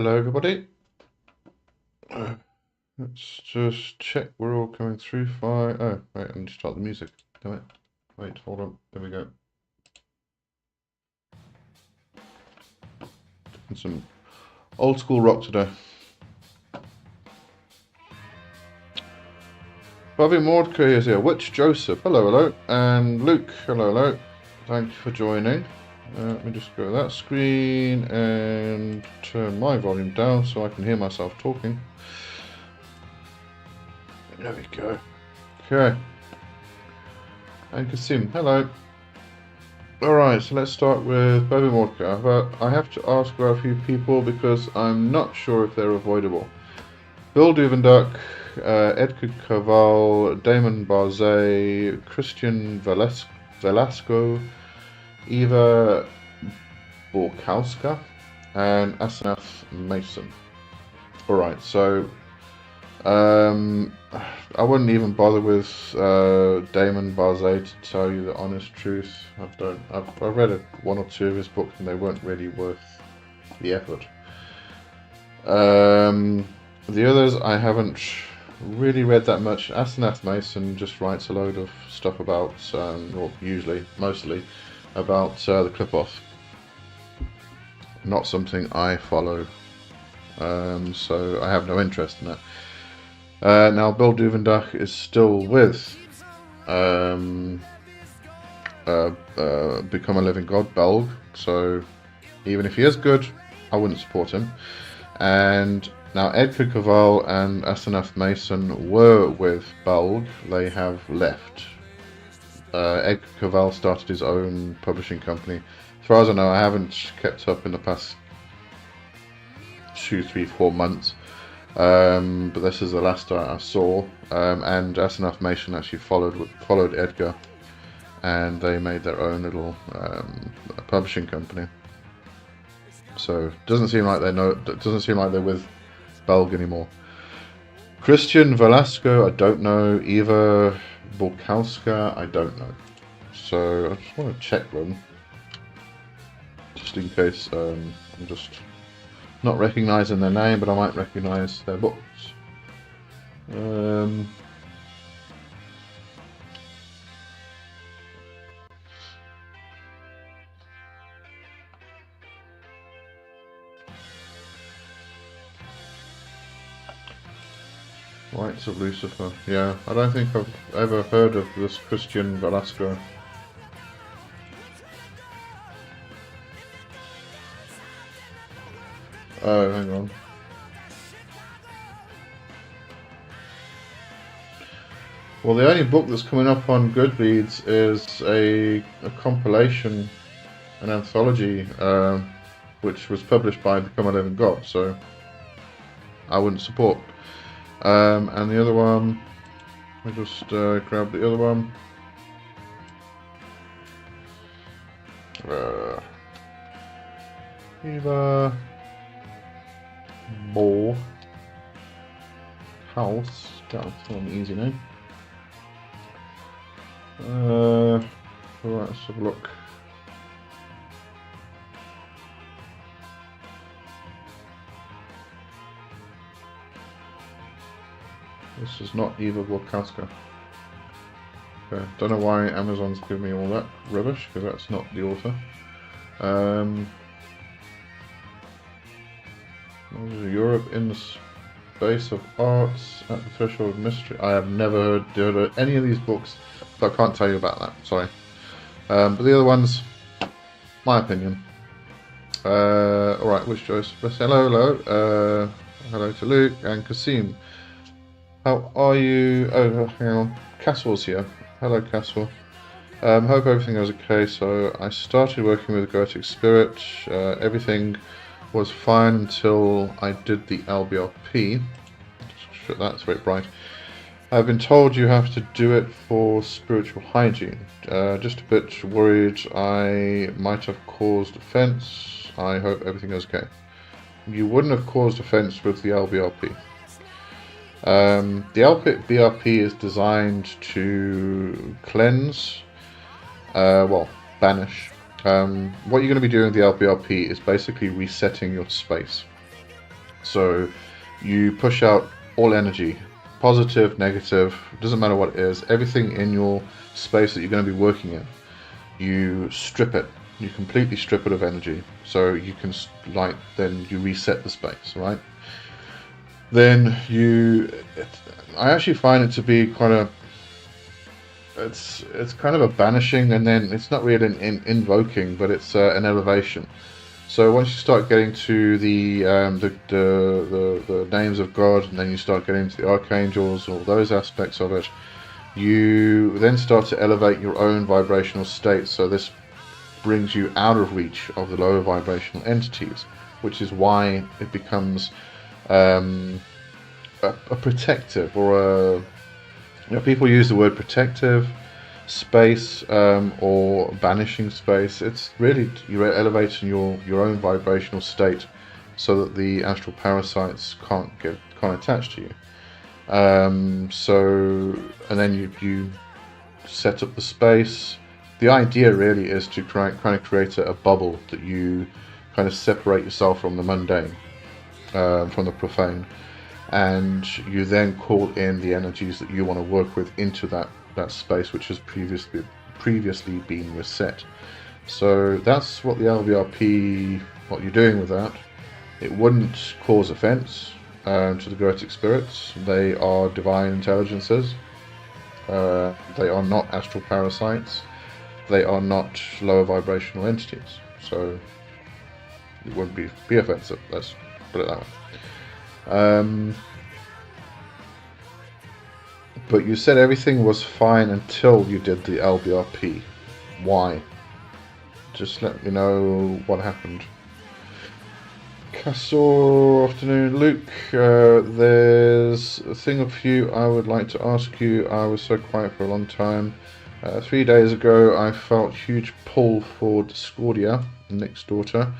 Hello, everybody. Let's just check we're all coming through fine. Oh, wait, I need to start the music. Damn it. Wait, hold on. There we go. And some old school rock today. Bobby Mordecai is here. Witch Joseph, hello, hello. And Luke, hello, hello. Thank you for joining. Let me just go to that screen and turn my volume down so I can hear myself talking. There we go. Okay. And Kasim, hello. Alright, so let's start with Bobby Mordecai. But I have to ask about a few people because I'm not sure if they're avoidable. Bill Duvenduck, Edgar Cavall, Damon Barzay, Christian Velasco, Eva Borkowska, and Asanath Mason. Alright, so I wouldn't even bother with Damon Barzay, to tell you the honest truth. I've read one or two of his books and they weren't really worth the effort. The others I haven't really read that much. Asanath Mason just writes a load of stuff about, or mostly, about the Clip-Off. Not something I follow, so I have no interest in that. Now, Bill Duvenduck is still with Become a Living God, Belg, so even if he is good, I wouldn't support him. And now Edgar Cavall and Asanath Mason were with Belg. They have left. Edgar Cavall started his own publishing company. As far as I know, I haven't kept up in the past 2, 3, 4 months. But this is the last I saw. And Asanath Mason actually followed Edgar, and they made their own little publishing company. So it doesn't seem like they're with Belg anymore. Christian Velasco, I don't know. Eva Borkowska, I don't know. So I just want to check them, just in case. I'm just not recognizing their name, but I might recognize their books. Rights of Lucifer. Yeah, I don't think I've ever heard of this Christian Velasco. Oh, hang on. Well, the only book that's coming up on Goodreads is a compilation, an anthology, which was published by Become a Living God, so I wouldn't support. And the other one, I just grabbed the other one. Eva Ball House. That's not an easy name. Right, let's have a look. This is not Eva Borkowska. Okay, don't know why Amazon's giving me all that rubbish, because that's not the author. Europe in the Space of Arts at the Threshold of Mystery. I have never heard of any of these books, so I can't tell you about that, sorry. But the other ones, my opinion. Alright, Witch Joseph, hello. Hello to Luke and Kasim. How are you? Oh, hang on. Castle's here. Hello, Castle. Hope everything is okay. So I started working with Goetic Spirit. Everything was fine until I did the LBRP. Shut that, it's very bright. I've been told you have to do it for spiritual hygiene. Just a bit worried I might have caused offense. I hope everything is okay. You wouldn't have caused offense with the LBRP. The LBRP is designed to cleanse, banish. What you're going to be doing with the LBRP is basically resetting your space. So you push out all energy, positive, negative, doesn't matter what it is, everything in your space that you're going to be working in, you strip it. You completely strip it of energy, so you can then you reset the space, right? Then I actually find it to be quite a, it's kind of a banishing, and then it's not really an invoking, but it's an elevation. So once you start getting to the names of God, and then you start getting to the archangels, all those aspects of it, you then start to elevate your own vibrational state. So this brings you out of reach of the lower vibrational entities, which is why it becomes a protective, or people use the word protective space, or banishing space. It's really, you're elevating your own vibrational state so that the astral parasites can't attach to you. And then you set up the space. The idea really is to kind of create a bubble that you kind of separate yourself from the mundane, from the profane, and you then call in the energies that you want to work with into that space which has previously been reset. So that's what the LVRP, what you're doing with that. It wouldn't cause offense to the Goetic spirits. They are divine intelligences. They are not astral parasites. They are not lower vibrational entities. So it wouldn't be offensive. Let's put it that way. But you said everything was fine until you did the LBRP. Why? Just let me know what happened. Castle, afternoon, Luke. There's a thing of you I would like to ask you. I was so quiet for a long time. 3 days ago, I felt huge pull for Discordia, Nick's daughter,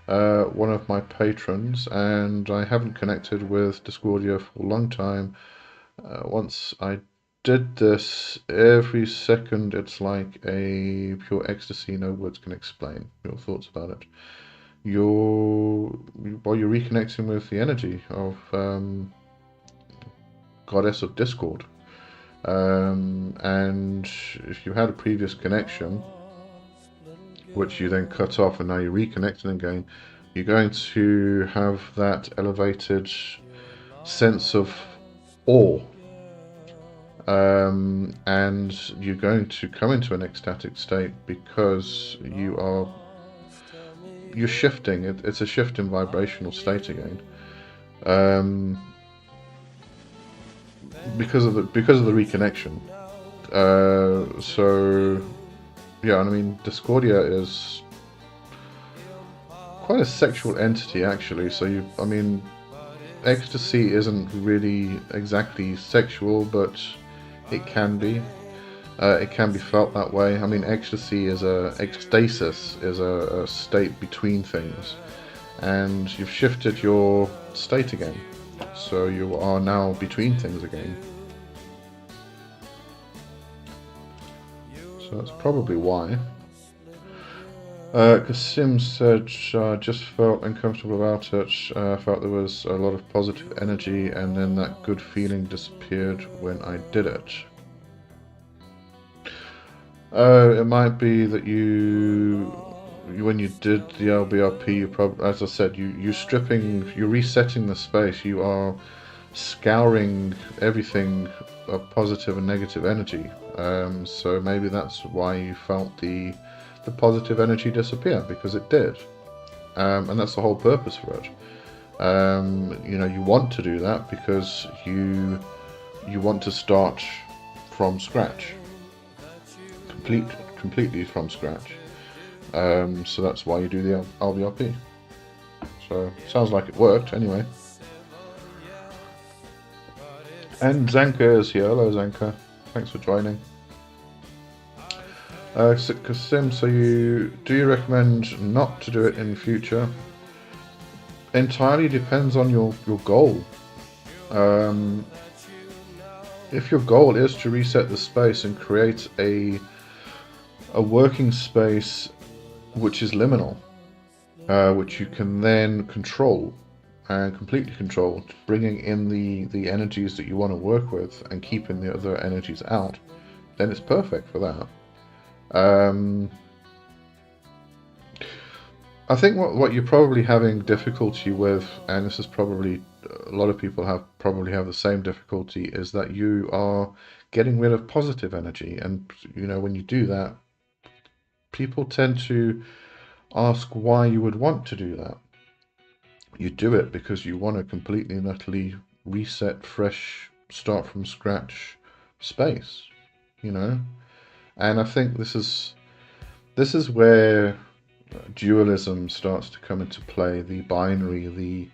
one of my patrons, and I haven't connected with Discordia for a long time. Once I did this, every second it's like a pure ecstasy, no words can explain. Your thoughts about it? You're reconnecting with the energy of Goddess of Discord. And if you had a previous connection, which you then cut off, and now you're reconnecting again, you're going to have that elevated sense of awe, and you're going to come into an ecstatic state because you're shifting. It's a shift in vibrational state again, because of the reconnection. So yeah, I mean, Discordia is quite a sexual entity, actually. So ecstasy isn't really exactly sexual, but it can be. It can be felt that way. I mean, ecstasis is a state between things, and you've shifted your state again. So you are now between things again. So that's probably why. Kasim said, just felt uncomfortable about it. Felt there was a lot of positive energy, and then that good feeling disappeared when I did it. It might be that when you did the LBRP, you probably, as I said, you're resetting the space. You are scouring everything of positive and negative energy. So maybe that's why you felt the positive energy disappear, because it did. And that's the whole purpose for it. You want to do that because you want to start from scratch, completely from scratch. So that's why you do the LVRP. So sounds like it worked anyway. And Zanka is here. Hello, Zanka. Thanks for joining. Kasim, so do you recommend not to do it in the future? Entirely depends on your goal. If your goal is to reset the space and create a working space which is liminal, which you can then control, and completely controlled, bringing in the energies that you want to work with and keeping the other energies out, then it's perfect for that. I think what you're probably having difficulty with, and this is probably a lot of people probably have the same difficulty, is that you are getting rid of positive energy. And when you do that, people tend to ask why you would want to do that. You do it because you want to completely and utterly reset, fresh, start from scratch space, and I think this is where dualism starts to come into play, the binary, the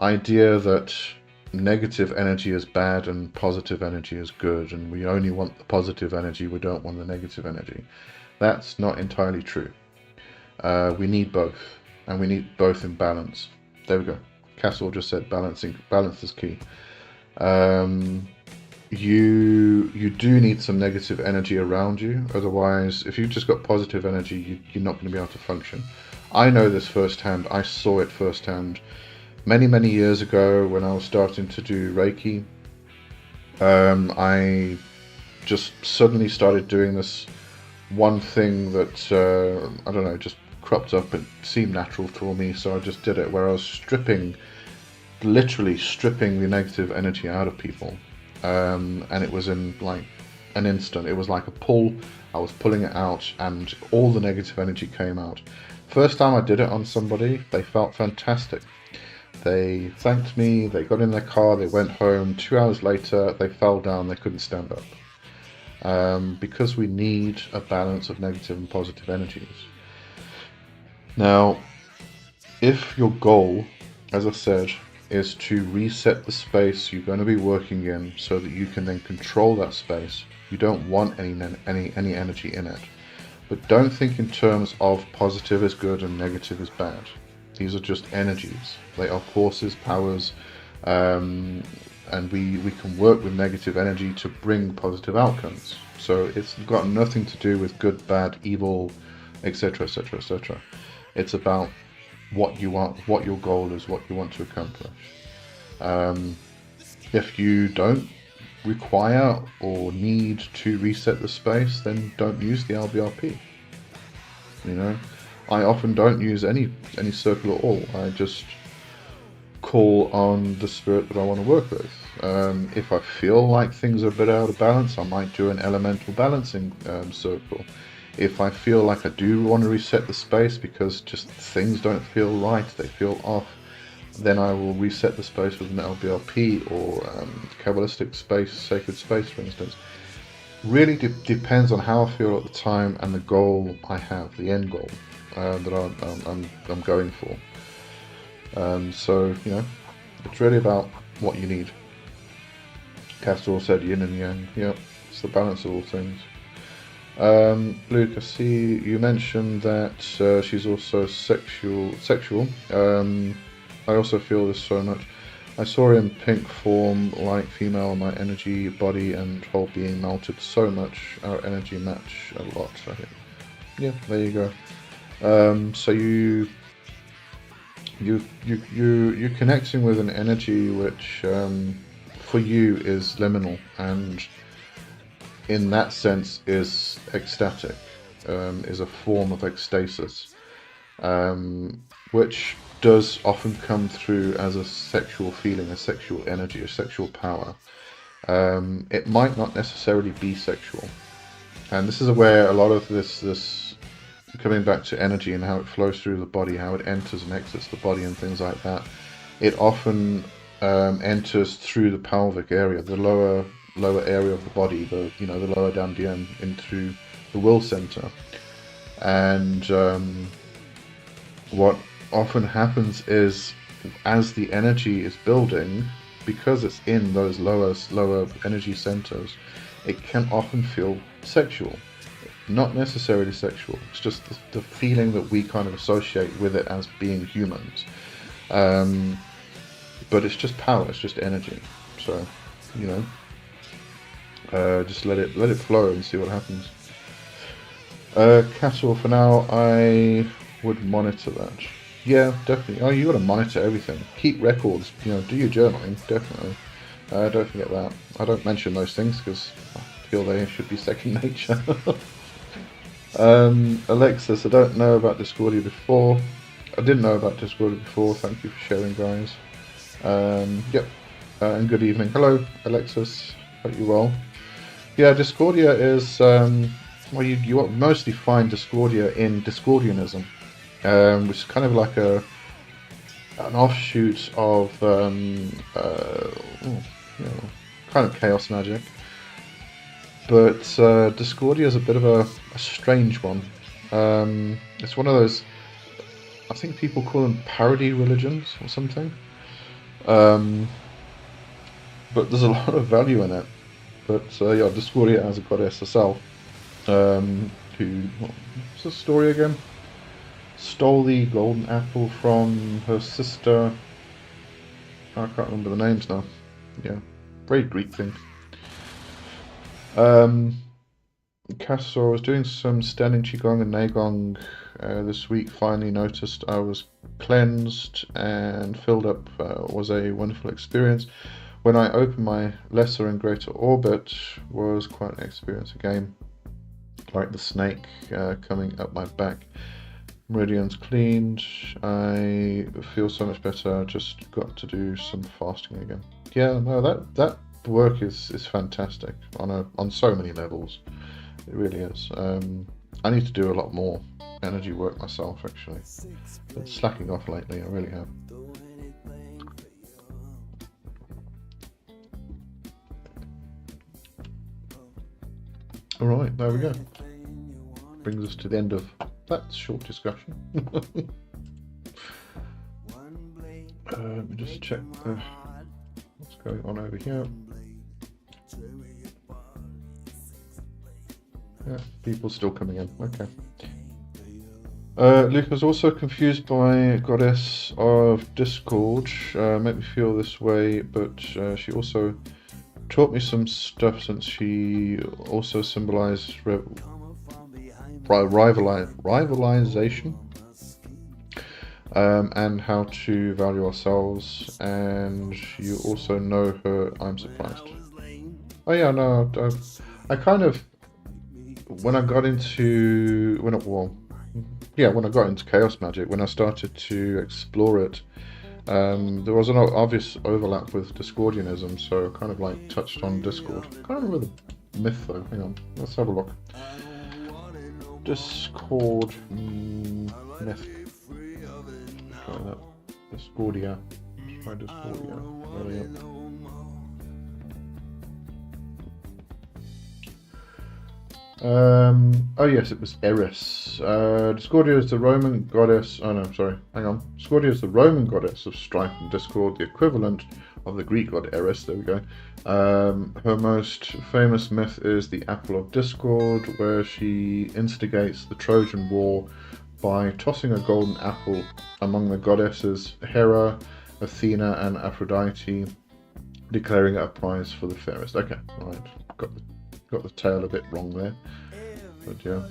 idea that negative energy is bad and positive energy is good, and we only want the positive energy, we don't want the negative energy. That's not entirely true. We need both, and we need both in balance. There we go. Castle just said balance is key. You do need some negative energy around you. Otherwise, if you've just got positive energy, you're not going to be able to function. I know this firsthand. I saw it firsthand many years ago when I was starting to do Reiki. I just suddenly started doing this one thing that I don't know, just cropped up and seemed natural for me, so I just did it, where I was literally stripping the negative energy out of people. And it was in like an instant. It was like a pull. I was pulling it out and all the negative energy came out. First time I did it on somebody, they felt fantastic. They thanked me, they got in their car, they went home. 2 hours later, they fell down, they couldn't stand up. Because we need a balance of negative and positive energies. Now, if your goal, as I said, is to reset the space you're going to be working in so that you can then control that space, you don't want any energy in it. But don't think in terms of positive is good and negative is bad. These are just energies. They are forces, powers, and we can work with negative energy to bring positive outcomes. So it's got nothing to do with good, bad, evil, etc., etc., etc. It's about what you want, what your goal is, what you want to accomplish. If you don't require or need to reset the space, then don't use the LBRP. I often don't use any circle at all. I just call on the spirit that I want to work with. If I feel like things are a bit out of balance, I might do an elemental balancing circle. If I feel like I do want to reset the space because just things don't feel right, they feel off, then I will reset the space with an LBRP or Kabbalistic space, sacred space, for instance. Really depends on how I feel at the time and the goal I have, the end goal that I'm going for. So it's really about what you need. Castor said yin and yang. Yeah, it's the balance of all things. Luke, I see you mentioned that she's also sexual. I also feel this so much. I saw her in pink form, like female, my energy, body, and whole being melted so much. Our energy match a lot. I think. Yeah, there you go. So you're connecting with an energy which, for you, is liminal and, in that sense, is ecstatic, is a form of ecstasis, which does often come through as a sexual feeling, a sexual energy, a sexual power. It might not necessarily be sexual, and this is where a lot of this coming back to energy and how it flows through the body, how it enters and exits the body and things like that. It often enters through the pelvic area, the lower area of the body, the lower dantian, into the will center. And what often happens is, as the energy is building, because it's in those lower energy centers, it can often feel sexual. Not necessarily sexual, it's just the feeling that we kind of associate with it as being humans. But it's just power, it's just energy. So, just let it flow and see what happens. Cattle, for now, I would monitor that. Yeah, definitely. Oh, you got to monitor everything. Keep records. You know, do your journaling. Definitely. Don't forget that. I don't mention those things because I feel they should be second nature. Alexis, I don't know about Discordia before. I didn't know about Discordia before. Thank you for sharing, guys. Yep. And good evening. Hello, Alexis. Hope you're well. Yeah, Discordia is well, you mostly find Discordia in Discordianism, which is kind of like an offshoot of you know, kind of chaos magic. But Discordia is a bit of a strange one. It's one of those, I think people call them parody religions or something. Um, but there's a lot of value in it. But yeah, Discordia as a goddess herself, who, what's the story again? Stole the golden apple from her sister. I can't remember the names now. Yeah, very Greek thing. Castor was doing some standing qigong and neigong this week. Finally noticed I was cleansed and filled up. Was a wonderful experience. When I opened my lesser and greater orbit, was quite an experience again. Like the snake coming up my back. Meridians cleaned. I feel so much better. Just got to do some fasting again. Yeah, no, that work is fantastic on so many levels. It really is. I need to do a lot more energy work myself, actually. Been slacking off lately, I really have. Alright, there we go. Brings us to the end of that short discussion. Let me just check what's going on over here. Yeah, people still coming in. Okay. Luke was also confused by Goddess of Discord. Made me feel this way, but she also taught me some stuff since she also symbolized rivalization and how to value ourselves. And you also know her. I'm surprised. Oh yeah, no, I kind of when I got into when I got into chaos magic, when I started to explore it, there was an obvious overlap with Discordianism, so I kind of like touched on Discord. I can't remember the myth though. Hang on, let's have a look. Discord myth. Try that. Discordia. Try Discordia. There we go. Oh yes, it was Eris. Discordia is the Roman goddess. Oh no, sorry. Hang on. Discordia is the Roman goddess of strife and discord, the equivalent of the Greek god Eris. There we go. Her most famous myth is the Apple of Discord, where she instigates the Trojan War by tossing a golden apple among the goddesses Hera, Athena, and Aphrodite, declaring it a prize for the fairest. Okay, right. Got the tail a bit wrong there, but yeah.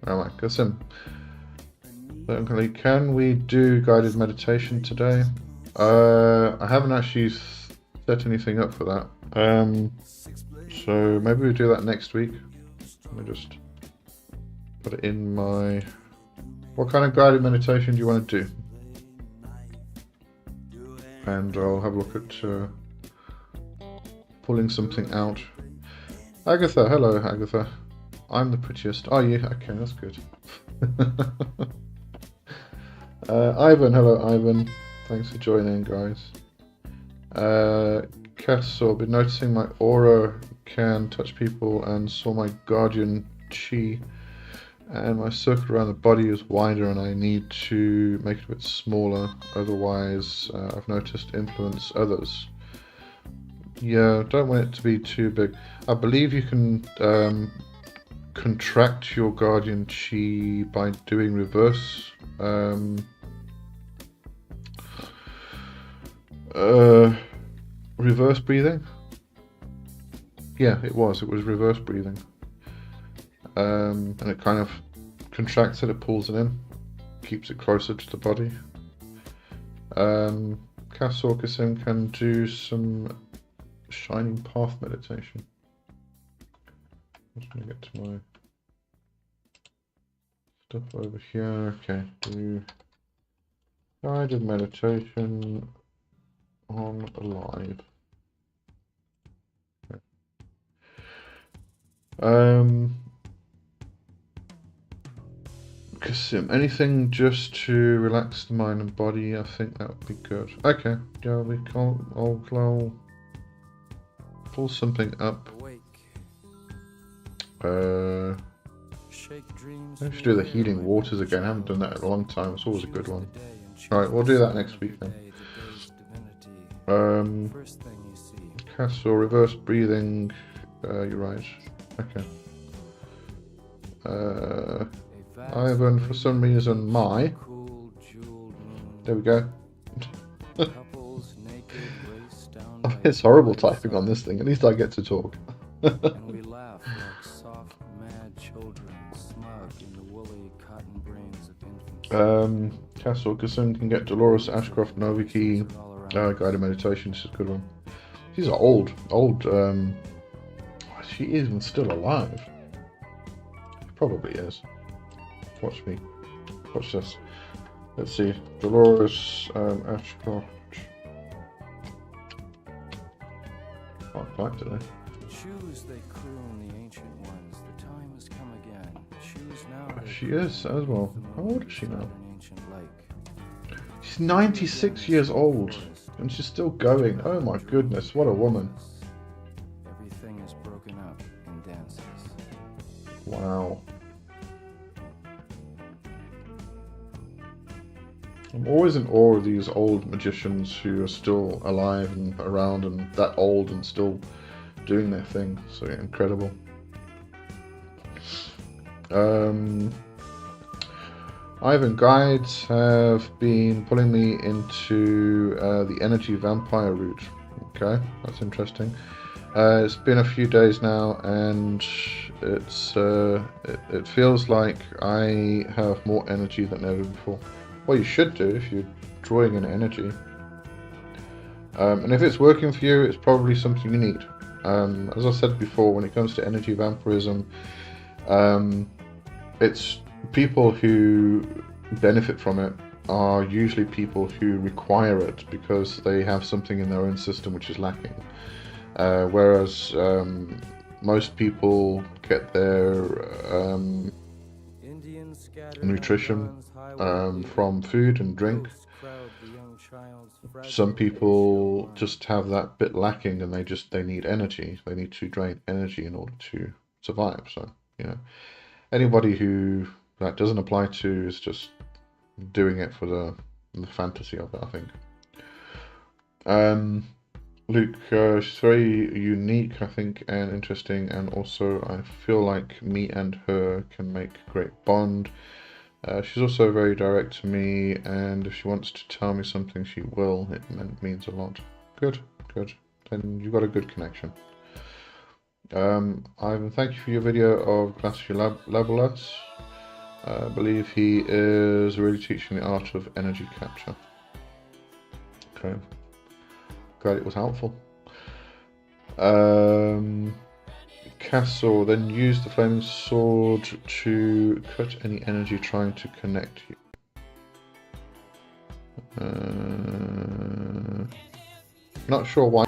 Alright, Kasim. Can we do guided meditation today? I haven't actually set anything up for that. So maybe we'll do that next week. Let me just put it in my... What kind of guided meditation do you want to do? And I'll have a look at pulling something out. Agatha, hello Agatha. I'm the prettiest. Are you? Okay, that's good. Ivan, hello Ivan. Thanks for joining, guys. Castle, been noticing my aura can touch people and saw my guardian chi. And my circle around the body is wider and I need to make it a bit smaller, otherwise I've noticed influence others. Yeah, don't want it to be too big. I believe you can contract your guardian chi by doing reverse reverse breathing. Yeah, it was reverse breathing. and it kind of contracts it, it pulls it in, keeps it closer to the body. Castle Kasim can do some Shining Path meditation. I'm just going to get to my stuff over here. Okay, do guided meditation on alive. Okay. Kasim, anything just to relax the mind and body, I think that would be good. Okay, yeah, I'll pull something up. I should do the healing waters again. I haven't done that in a long time. It's always a good one. Alright, we'll do that next week then. Castle, reverse breathing. You're right. Okay. Ivan, for some reason, there we go. It's horrible typing on this thing. At least I get to talk. Castle Kassim can get Dolores Ashcroft Noviki guided meditation. This is a good one. These are old. She isn't still alive. She probably is. Watch me. Watch this. Let's see. Dolores Ashcroft. Quite black today. Choose they croon the ancient ones. The time has come again. Choose now. She is as well. How old is she now? She's 96 years old. And she's still going. Oh my goodness, what a woman. Everything is broken up in dances. Wow. I'm always in awe of these old magicians who are still alive and around and that old and still doing their thing. So yeah, incredible. Ivan guides have been pulling me into the energy vampire route. Okay, that's interesting. It's been a few days now, and it feels like I have more energy than ever before. Well, you should do if you're drawing in energy. And if it's working for you, it's probably something you need. As I said before, when it comes to energy vampirism, it's people who benefit from it are usually people who require it because they have something in their own system which is lacking. Whereas most people get their nutrition from food and drink. Some people just have that bit lacking and they need energy. They need to drain energy in order to survive. So, you know, anybody who that doesn't apply to is just doing it for the fantasy of it, I think. Luke, she's very unique, I think, and interesting, and also I feel like me and her can make a great bond. She's also very direct to me, and if she wants to tell me something, she will. It means a lot. Good. Then you've got a good connection. Ivan, thank you for your video of Glacier Labulas. I believe he is really teaching the art of energy capture. Okay. Glad it was helpful. Castle, then use the flaming sword to cut any energy trying to connect you. Not sure why.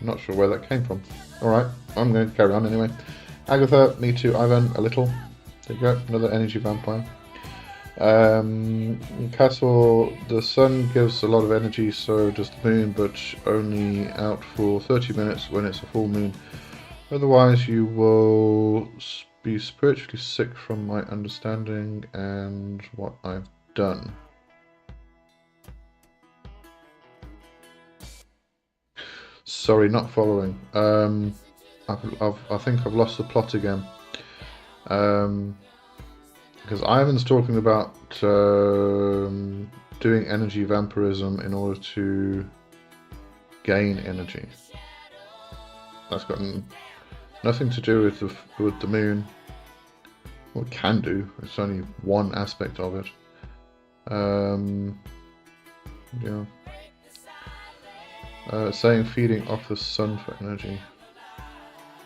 Not sure where that came from. Alright, I'm going to carry on anyway. Agatha, me too, Ivan, a little. There you go, another energy vampire. Castle, the sun gives a lot of energy, so does the moon, but only out for 30 minutes when it's a full moon. Otherwise, you will be spiritually sick from my understanding and what I've done. Sorry, not following. I think I've lost the plot again. Because Ivan's talking about doing energy vampirism in order to gain energy. That's got nothing to do with the moon. Well, it can do. It's only one aspect of it. Yeah. Saying feeding off the sun for energy.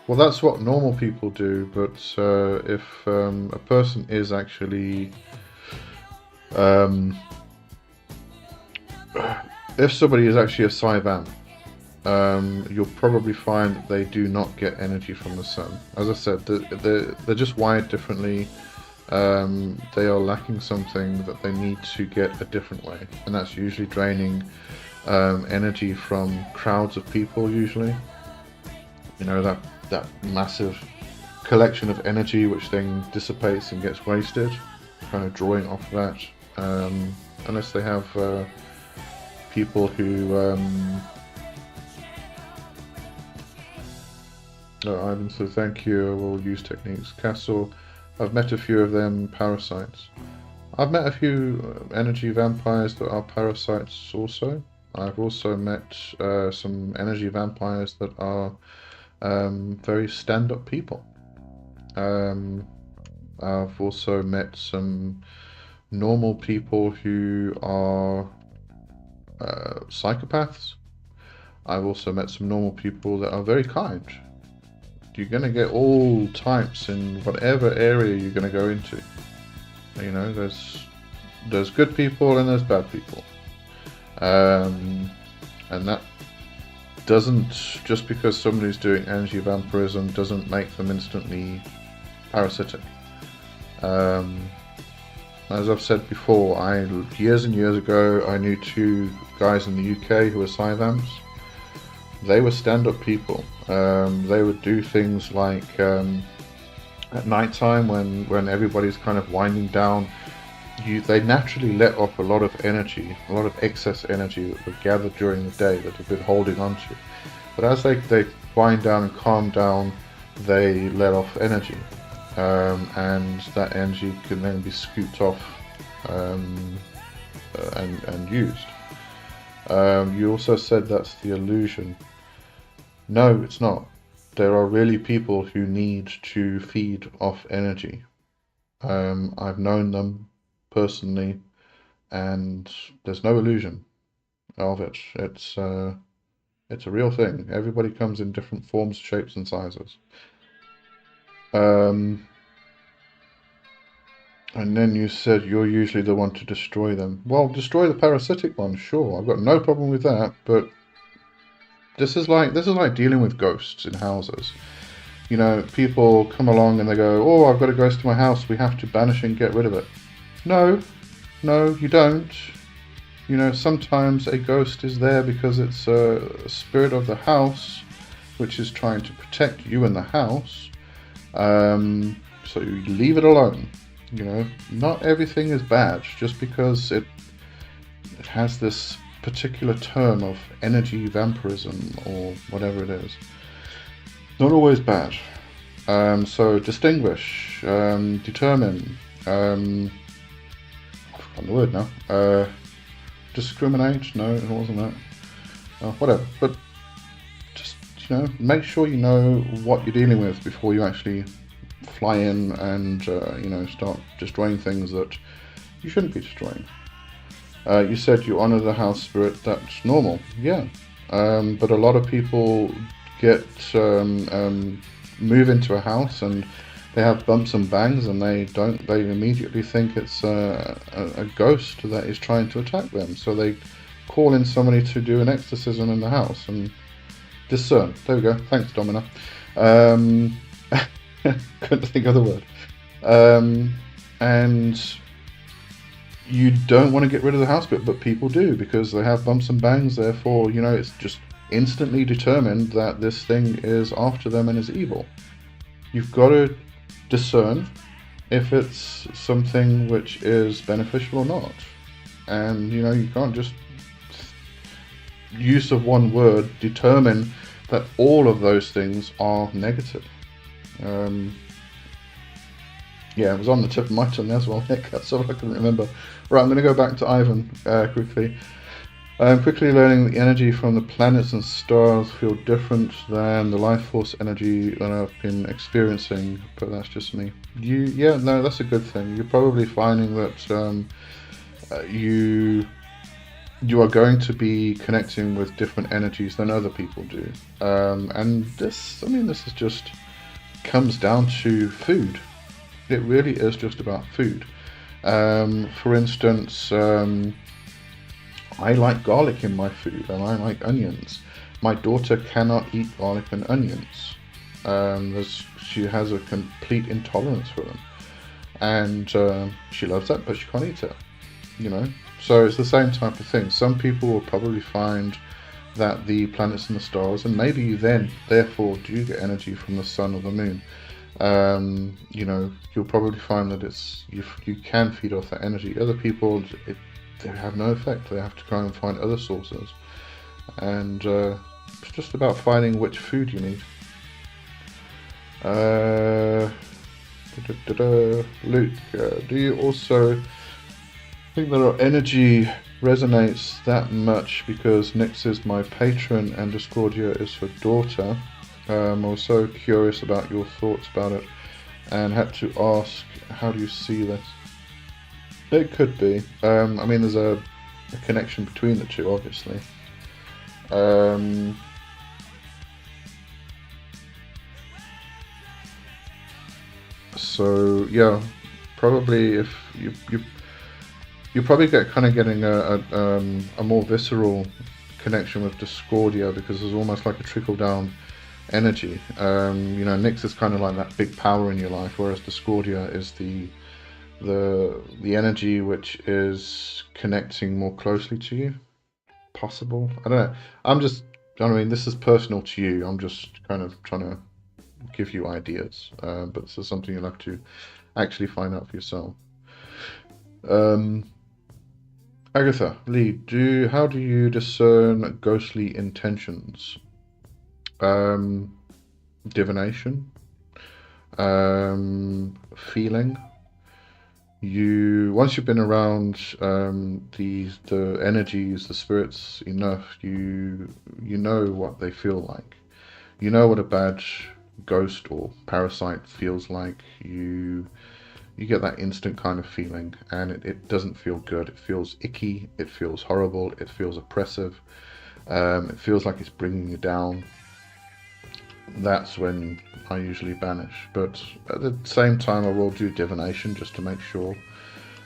Well, that's what normal people do, but if a person is actually... if somebody is actually a Psi vamp, you'll probably find that they do not get energy from the sun. As I said, they're just wired differently. They are lacking something that they need to get a different way, and that's usually draining energy from crowds of people, usually. You know, that massive collection of energy which then dissipates and gets wasted, kind of drawing off that, unless they have people who Ivan said thank you, I will use techniques. Castle, I've met a few of them parasites. I've met a few energy vampires that are parasites also. I've also met some energy vampires that are very stand-up people. I've also met some normal people who are psychopaths. I've also met some normal people that are very kind. You're going to get all types in whatever area you're going to go into. You know, there's good people and there's bad people. And that doesn't, just because somebody's doing energy vampirism doesn't make them instantly parasitic. As I've said before, years and years ago I knew two guys in the UK who were Psi vamps. They were stand-up people. They would do things like at night time when everybody's kind of winding down, they naturally let off a lot of energy, a lot of excess energy that would gather during the day that they've been holding on to. But as they wind down and calm down, they let off energy. And that energy can then be scooped off and used. You also said that's the illusion. No, it's not. There are really people who need to feed off energy. I've known them personally, and there's no illusion of it. It's a real thing. Everybody comes in different forms, shapes, and sizes. And then you said you're usually the one to destroy them. Well, destroy the parasitic one, sure. I've got no problem with that, but this is like dealing with ghosts in houses. You know, people come along and they go, "Oh, I've got a ghost in my house. We have to banish and get rid of it." No, you don't. You know, sometimes a ghost is there because it's a spirit of the house, which is trying to protect you and the house. So you leave it alone. You know, not everything is bad just because it has this particular term of energy vampirism or whatever it is. Not always bad. So distinguish, determine, I've forgotten the word now. Discriminate? No, it wasn't that. Whatever. But just, you know, make sure you know what you're dealing with before you actually fly in and you know, start destroying things that you shouldn't be destroying. You said you honor the house spirit. That's normal, yeah. But a lot of people move into a house and they have bumps and bangs, and they immediately think it's a ghost that is trying to attack them. So they call in somebody to do an exorcism in the house and discern. There we go. Thanks, Domina. Couldn't think of the word. And you don't want to get rid of the house spirit, but people do because they have bumps and bangs. Therefore, you know, it's just instantly determined that this thing is after them and is evil. You've got to discern if it's something which is beneficial or not. And, you know, you can't just use of one word determine that all of those things are negative. Yeah, it was on the tip of my tongue as well, Nick. That's all I can remember. Right, I'm going to go back to Ivan quickly. I'm quickly learning the energy from the planets and stars feel different than the life force energy that I've been experiencing, but that's just me. Yeah, no, that's a good thing. You're probably finding that you are going to be connecting with different energies than other people do, and this is just comes down to food. It really is just about food. For instance. I like garlic in my food and I like onions. My daughter cannot eat garlic and onions. She has a complete intolerance for them. And she loves that, but she can't eat it. You know? So it's the same type of thing. Some people will probably find that the planets and the stars, and maybe you then, therefore, do get energy from the sun or the moon. You'll probably find that you can feed off that energy. Other people, they have no effect. They have to try and find other sources, and it's just about finding which food you need. Luke, do you also think that our energy resonates that much because Nyx is my patron and Discordia is her daughter? I was so curious about your thoughts about it and had to ask, how do you see this? It could be. There's a connection between the two, obviously. So yeah, probably if you probably getting a more visceral connection with Discordia because there's almost like a trickle down energy. Nyx is kind of like that big power in your life, whereas Discordia is the energy which is connecting more closely to you. Possible. I don't know. This is personal to you. I'm just kind of trying to give you ideas, but this is something you'll have to actually find out for yourself. Agatha, Lee, how do you discern ghostly intentions? Divination, feeling. Once you've been around the energies, the spirits enough, you know what they feel like. You know what a bad ghost or parasite feels like. You get that instant kind of feeling, and it doesn't feel good. It feels icky. It feels horrible. It feels oppressive. It feels like it's bringing you down. That's when I usually banish, but at the same time I will do divination just to make sure.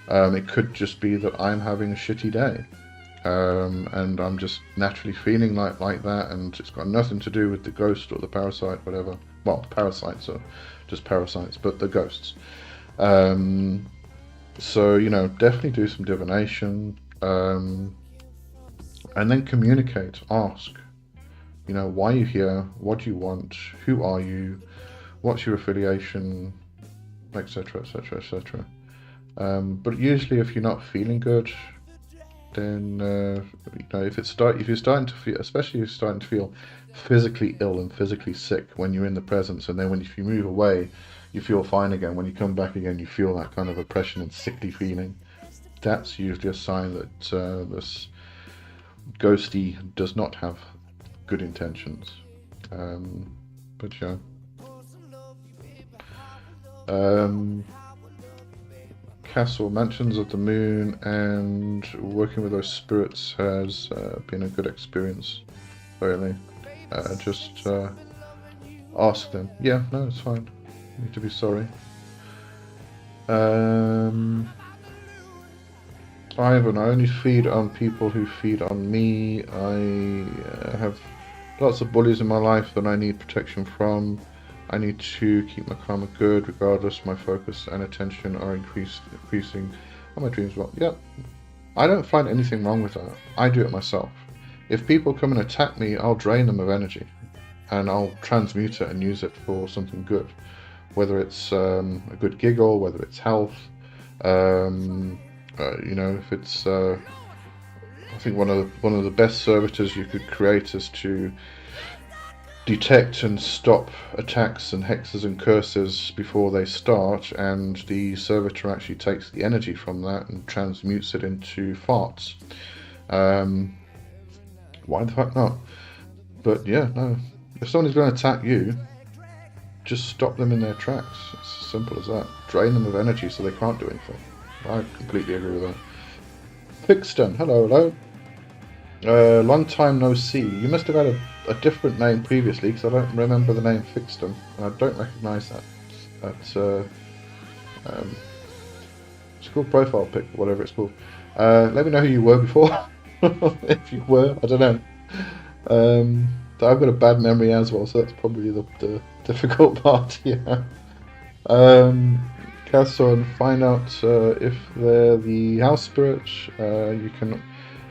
It could just be that I'm having a shitty day, and I'm just naturally feeling like that, and it's got nothing to do with the ghost or the parasite, whatever. Well, parasites are just parasites, but the ghosts. So definitely do some divination, and then communicate, ask. Why are you here? What do you want? Who are you? What's your affiliation? Etc. etc. etc. But usually, if you're not feeling good, then if you're starting to feel, especially if you're starting to feel physically ill and physically sick when you're in the presence, and then if you move away, you feel fine again. When you come back again, you feel that kind of oppression and sickly feeling. That's usually a sign that this ghosty does not have good intentions. But yeah. Castle, Mansions of the Moon, and working with those spirits has been a good experience. Really. Just ask them. Yeah, no, it's fine. You need to be sorry. Ivan, I only feed on people who feed on me. I have lots of bullies in my life that I need protection from. I need to keep my karma good, regardless. My focus and attention are increasing, and my dreams well. Yeah, I don't find anything wrong with that. I do it myself. If people come and attack me, I'll drain them of energy, and I'll transmute it and use it for something good. Whether it's a good giggle, whether it's health, if it's, I think one of the best servitors you could create is to detect and stop attacks and hexes and curses before they start, and the servitor actually takes the energy from that and transmutes it into farts. why the fuck not? But yeah, no. If someone is going to attack you, just stop them in their tracks. It's as simple as that. Drain them of energy so they can't do anything. I completely agree with that. Fixton, hello. Long time no see. You must have had a different name previously, because I don't remember the name Fixton, and I don't recognise that. That's it's called profile pic, whatever it's called. Let me know who you were before, if you were. I don't know. I've got a bad memory as well, so that's probably the difficult part. Yeah. Castle, find out if they're the house spirits. You can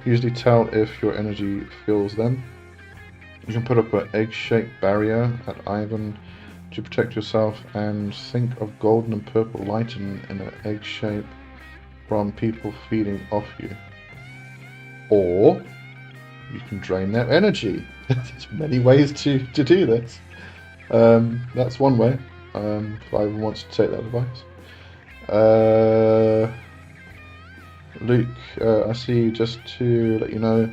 usually tell if your energy fills them. You can put up an egg-shaped barrier at Ivan to protect yourself, and think of golden and purple light in an egg shape from people feeding off you. Or you can drain their energy. There's many ways to do this. That's one way. If Ivan wants to take that advice. Luke, I see, just to let you know,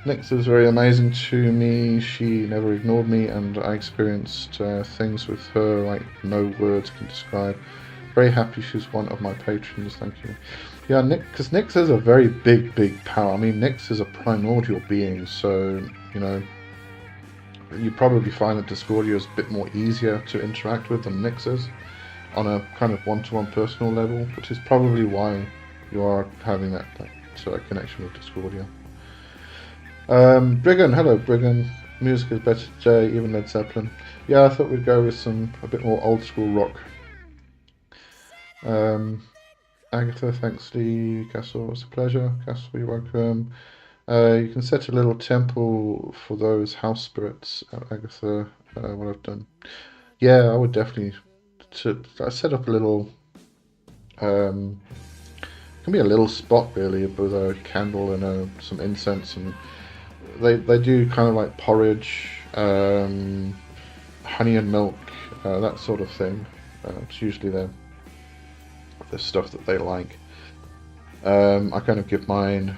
Nyx is very amazing to me. She never ignored me, and I experienced things with her like no words can describe. Very happy she's one of my patrons, thank you. Yeah, because Nyx is a very big power. I mean, Nyx is a primordial being, so, you know, you probably find that Discordia is a bit more easier to interact with than Nyx is, on a kind of one-to-one personal level, which is probably why you are having that connection with Discordia. Briggan, hello Briggan. Music is better today, even Led Zeppelin. Yeah, I thought we'd go with a bit more old school rock. Agatha, thanks Lee. Castle, it's a pleasure. Castle, you're welcome. You can set a little temple for those house spirits, Agatha, what I've done. Yeah, I would definitely I set up a little, can be a little spot really, with a candle and some incense, and they do kind of like porridge, honey and milk, that sort of thing. It's usually the stuff that they like. I kind of give mine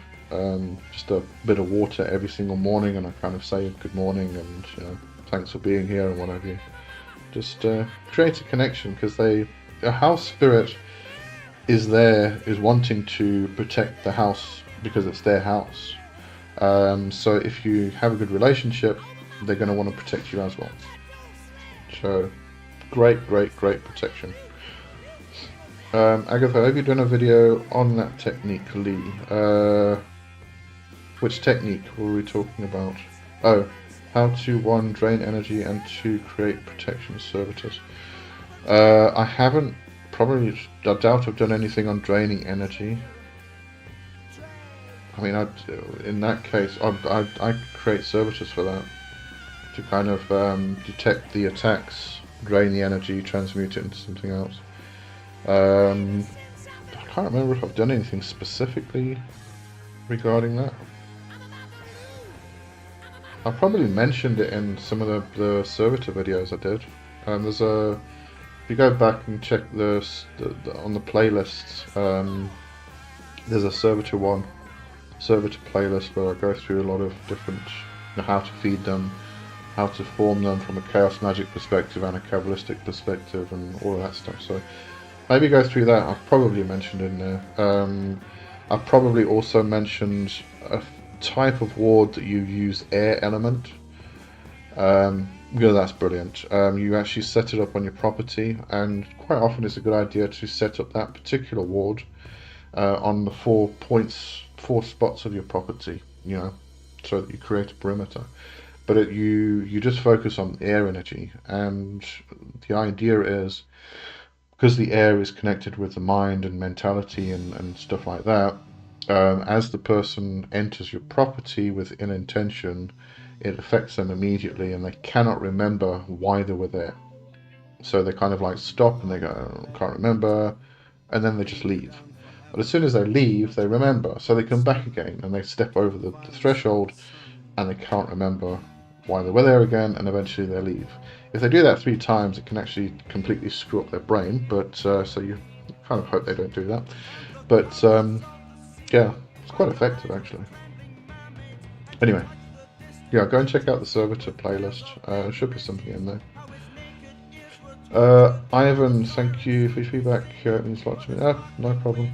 just a bit of water every single morning, and I kind of say good morning and, you know, thanks for being here and what have you. Just create a connection, because a house spirit is wanting to protect the house because it's their house. So if you have a good relationship, they're going to want to protect you as well. So great protection. Agatha, have you done a video on that technique, Lee? Which technique were we talking about? Oh, how to 1, drain energy, and 2, create protection servitors. I haven't, I doubt I've done anything on draining energy. I mean, in that case, I create servitors for that, to kind of detect the attacks, drain the energy, transmute it into something else. I can't remember if I've done anything specifically regarding that. I probably mentioned it in some of the servitor videos I did. If you go back and check on the playlists, there's a servitor playlist where I go through a lot of different, how to feed them, how to form them from a chaos magic perspective and a Kabbalistic perspective, and all of that stuff. So maybe go through that. I've probably mentioned in there. I've probably also mentioned a type of ward that you use air element. That's brilliant. You actually set it up on your property, and quite often it's a good idea to set up that particular ward on the 4 spots of your property, so that you create a perimeter. But you just focus on air energy, and the idea is, because the air is connected with the mind and mentality and stuff like that, as the person enters your property with ill intention, it affects them immediately, and they cannot remember why they were there. So they kind of like stop and they go, can't remember, and then they just leave. But as soon as they leave, they remember, so they come back again and they step over the threshold, and they can't remember why they were there again, and eventually they leave. If they do that 3 times, it can actually completely screw up their brain, but so you kind of hope they don't do that. But yeah, it's quite effective actually. Anyway, Yeah, go and check out the Servitor playlist. There should be something in there. Ivan, thank you for your feedback. It means a lot to me. No problem.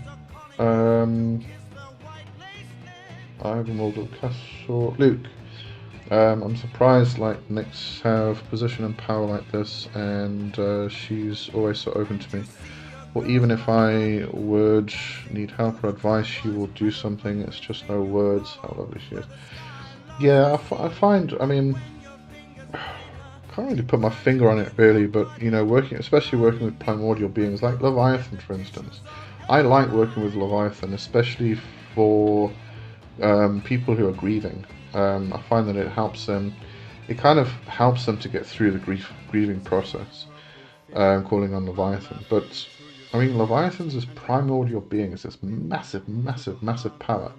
Ivan Waldorf Castle. Luke. I'm surprised like Nyx have position and power like this, and she's always so open to me. Or even if I would need help or advice, she will do something. It's just no words. How lovely she is. Yeah, I find. I mean, can't really put my finger on it really, but you know, especially working with primordial beings like Leviathan, for instance. I like working with Leviathan, especially for people who are grieving. I find that it helps them. It kind of helps them to get through the grieving process. Calling on Leviathan, but I mean, Leviathans as primordial beings, this massive, massive, massive power.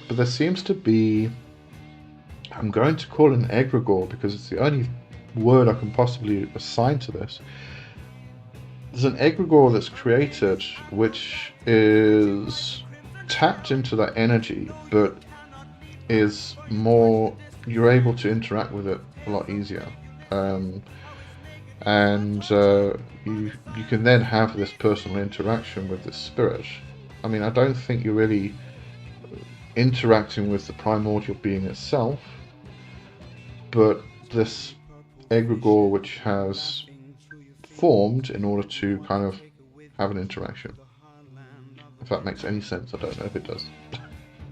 But there seems to be. I'm going to call it an egregore because it's the only word I can possibly assign to this. There's an egregore that's created which is tapped into that energy, but is more, you're able to interact with it a lot easier, and you can then have this personal interaction with this spirit. I mean, I don't think you're really interacting with the primordial being itself, but this egregore which has formed in order to kind of have an interaction. If that makes any sense, I don't know if it does.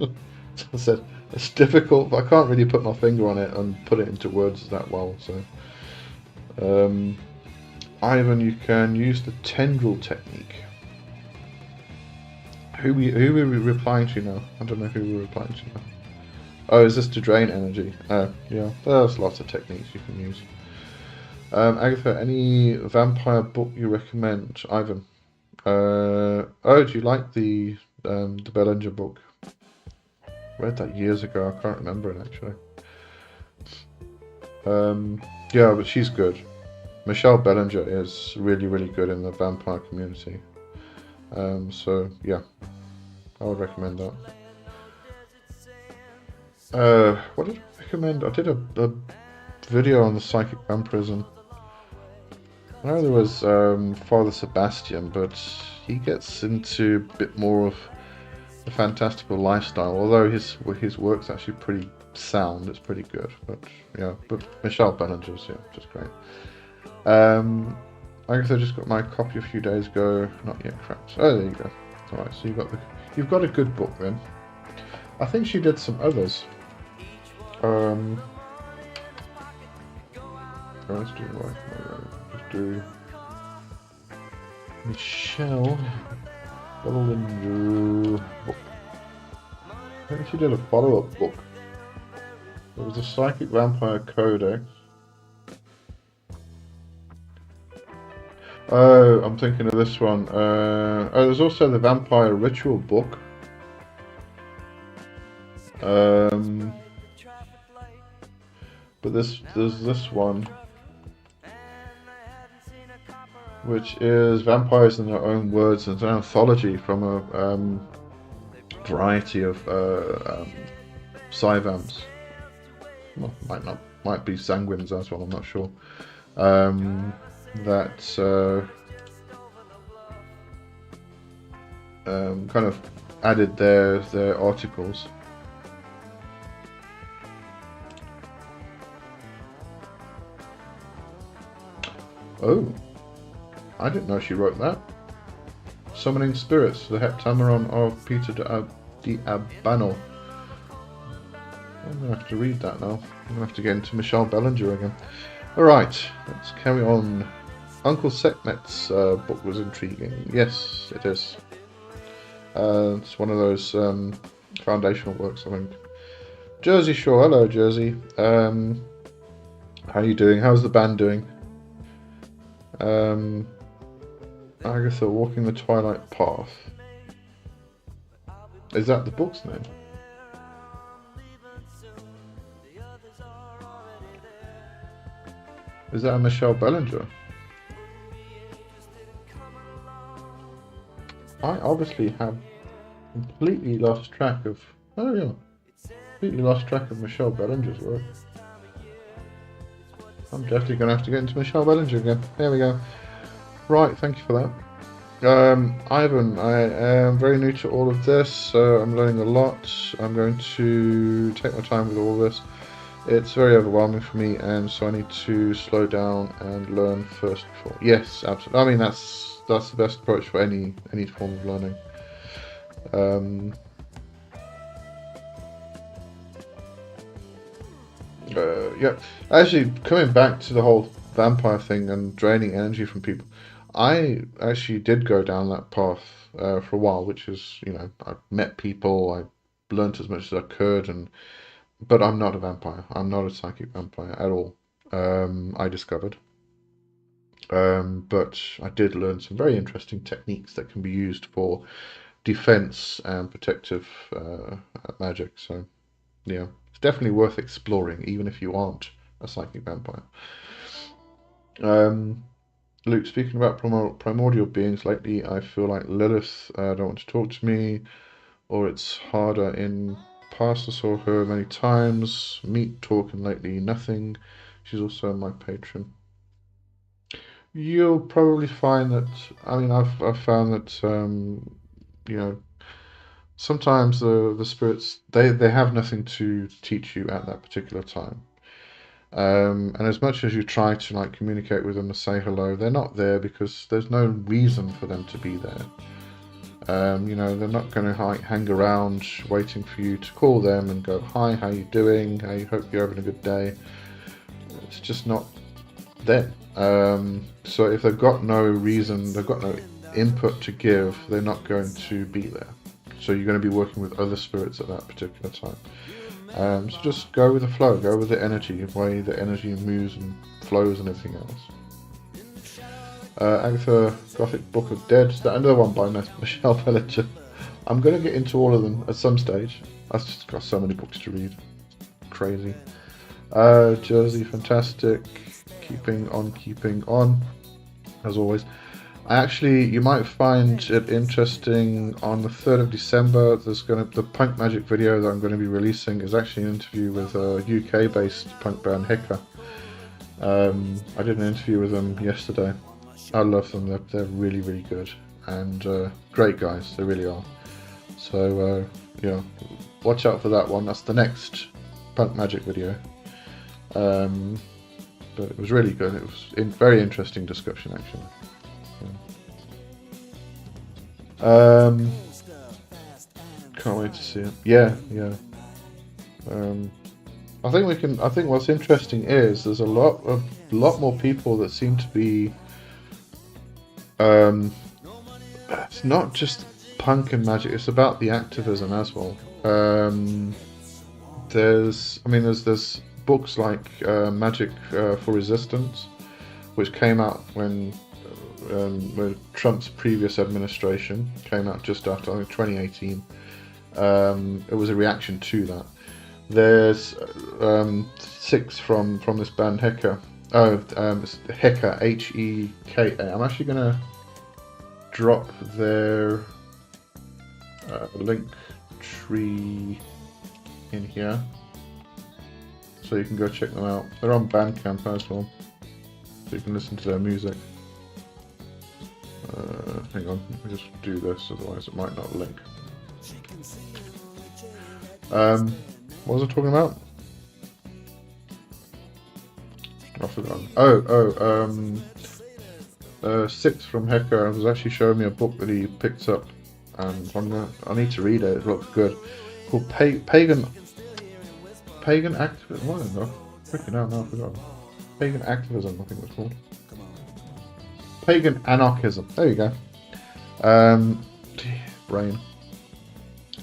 As I said, it's difficult, but I can't really put my finger on it and put it into words that well. So, Ivan, you can use the tendril technique. Who are we replying to now? I don't know who we're replying to now. Oh, is this to drain energy? Oh, yeah. There's lots of techniques you can use. Agatha, any vampire book you recommend? Ivan. Oh, do you like the Bellinger book? Read that years ago. I can't remember it actually. Yeah, but she's good. Michelle Bellinger is really, really good in the vampire community. So yeah, I would recommend that. What did I recommend? I did a video on the psychic vampirism. I know there was Father Sebastian, but he gets into a bit more of the fantastical lifestyle. Although his work's actually pretty sound, it's pretty good. But yeah, but Michelle Bellinger's just great. I guess I just got my copy a few days ago. Not yet cracked. Oh, there you go. All right, so you've got a good book then. I think she did some others. Let's do right. Let's do Michelle Bellinger book. I think she did a follow-up book. There was a Psychic Vampire Codex. Oh, I'm thinking of this one. Oh, there's also the Vampire Ritual book. But there's this one, which is Vampires in Their Own Words, and it's an anthology from a variety of Psy-Vamps. Well, might be Sanguines as well, I'm not sure. That kind of added their articles. Oh, I didn't know she wrote that. Summoning Spirits, the Heptameron of Peter D'Abano. I'm going to have to read that now. I'm going to have to get into Michelle Bellinger again. Alright, let's carry on. Uncle Sekhmet's book was intriguing. Yes, it is. It's one of those foundational works, I think. Jersey Shore, hello Jersey. How are you doing? How's the band doing? Agatha, Walking the Twilight Path. Is that the book's name? Is that a Michelle Bellinger? I obviously have completely lost track of... Oh yeah. Completely lost track of Michelle Bellinger's work. I'm definitely going to have to get into Michelle Bellinger again. There we go. Right, thank you for that. Ivan, I am very new to all of this, so I'm learning a lot. I'm going to take my time with all this. It's very overwhelming for me, and so I need to slow down and learn first before. Yes, absolutely. I mean, that's the best approach for any form of learning. Yeah, actually, coming back to the whole vampire thing and draining energy from people, I actually did go down that path for a while, which is, I met people, I learned as much as I could, but I'm not a vampire. I'm not a psychic vampire at all. I discovered. But I did learn some very interesting techniques that can be used for defense and protective magic. So, yeah, it's definitely worth exploring, even if you aren't a psychic vampire. Luke, speaking about primordial beings, lately I feel like Lilith don't want to talk to me, or it's harder in past. I saw her many times, meet, talk, and lately nothing. She's also my patron. You'll probably find that. I mean, I've found that you know sometimes the spirits they have nothing to teach you at that particular time. And as much as you try to like communicate with them and say hello, they're not there because there's no reason for them to be there. They're not going to hang around waiting for you to call them and go, "Hi, how you doing? I hope you're having a good day." It's just not them. So if they've got no reason, they've got no input to give, they're not going to be there. So you're going to be working with other spirits at that particular time. So just go with the flow, go with the energy, the way the energy moves and flows and everything else. Agatha, Gothic Book of Dead, another one by Michelle Bellinger. I'm going to get into all of them at some stage. I've just got so many books to read. Crazy. Jersey, fantastic. Keeping on, as always. You might find it interesting. On the 3rd of December, the punk magic video that I'm going to be releasing is actually an interview with a UK-based punk band, Heka. I did an interview with them yesterday. I love them. They're really, really good and great guys. They really are. So watch out for that one. That's the next punk magic video. But it was really good. It was very interesting discussion, actually. Can't wait to see it. Yeah. I think what's interesting is there's a lot more people that seem to be. It's not just punk and magic. It's about the activism as well. There's books like Magic for Resistance, which came out when Trump's previous administration came out just after, I think, 2018. It was a reaction to that. There's 6 from this band Heka. It's Heka, Heka. I'm actually gonna drop their link tree in here, so you can go check them out. They're on Bandcamp as well, so you can listen to their music. Hang on, let me just do this, otherwise it might not link. What was I talking about? I've forgotten. 6 from Heka was actually showing me a book that he picked up, and I need to read it. It looks good. Called Pagan Activism. What is it? Freaking hell, no, I forgot. Pagan Activism, I think it's called. Pagan Anarchism. There you go. Brain.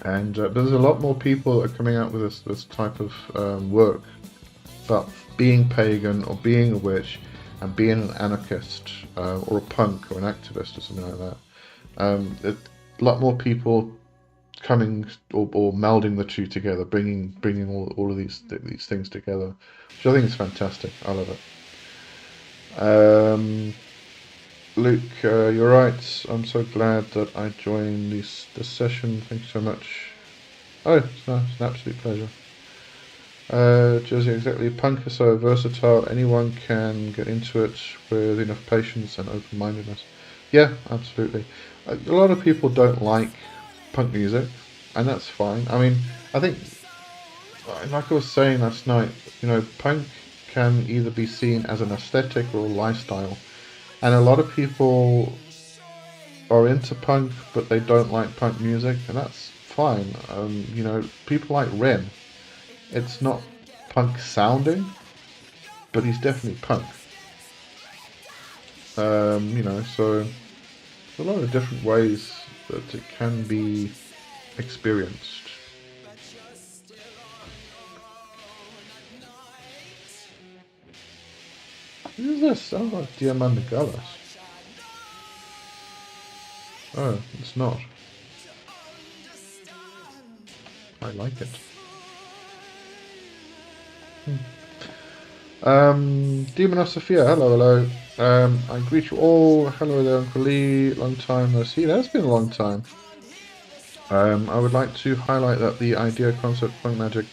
And there's a lot more people that are coming out with this type of work about being pagan or being a witch and being an anarchist or a punk or an activist or something like that. A lot more people coming or melding the two together, bringing all of these things together, which I think is fantastic. I love it. Luke, you're right. I'm so glad that I joined this session. Thank you so much. Oh, it's an absolute pleasure. Jersey, exactly. Punk is so versatile, anyone can get into it with enough patience and open-mindedness. Yeah, absolutely. A lot of people don't like punk music, and that's fine. I mean, I think, like I was saying last night, punk can either be seen as an aesthetic or a lifestyle, and a lot of people are into punk, but they don't like punk music, and that's fine. People like Ren. It's not punk sounding, but he's definitely punk. So there's a lot of different ways that it can be experienced. What is this? Sounds like Diamanda Gallas. Oh, it's not. I like it. Demon Sophia, hello. I greet you all. Hello there, Uncle Lee. Long time no see. That's been a long time. I would like to highlight that the idea concept punk magic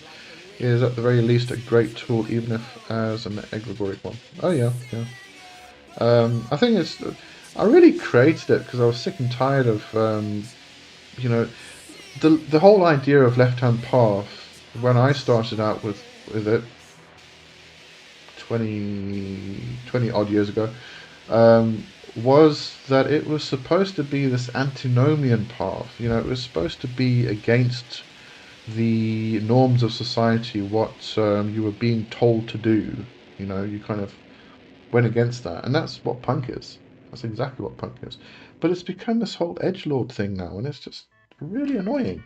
is at the very least a great tool, even if as an egregoric one. Oh yeah. I think I really created it because I was sick and tired of, the whole idea of left-hand path. When I started out with it 20 odd years ago, was that it was supposed to be this antinomian path. It was supposed to be against the norms of society, what you were being told to do. You kind of went against that, and that's what punk is. That's exactly what punk is. But it's become this whole edgelord thing now, and it's just really annoying.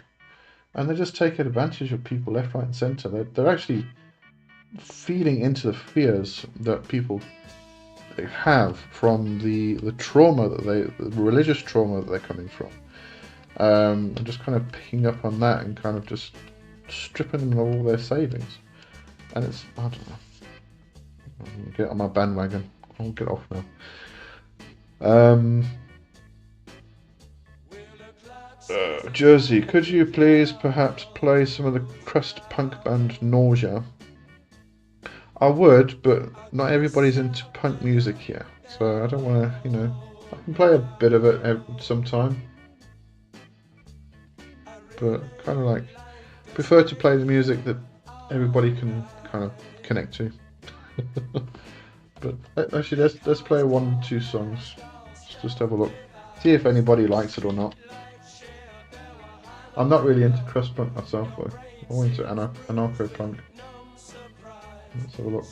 And they just take advantage of people left, right, and centre. They're actually feeding into the fears that people have from the trauma the religious trauma that they're coming from. And just kind of picking up on that and kind of just stripping them of all their savings. And it's, I don't know. I'll get on my bandwagon. I'll get off now. Jersey, could you please perhaps play some of the crust punk band Nausea? I would, but not everybody's into punk music here, so I don't want to, I can play a bit of it sometime, but kind of like prefer to play the music that everybody can kind of connect to. But actually, let's play 1 or 2 songs. Just have a look, see if anybody likes it or not. I'm not really into crust punk myself, though. I'm more into anarcho punk. Let's have a look.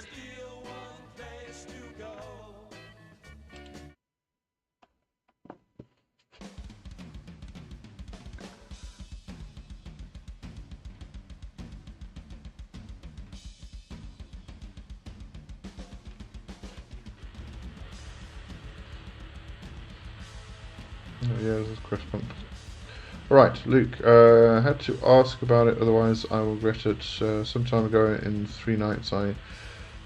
Oh yeah, this is crust punk. Right, Luke, I had to ask about it, otherwise I will regret it. Some time ago in 3 nights I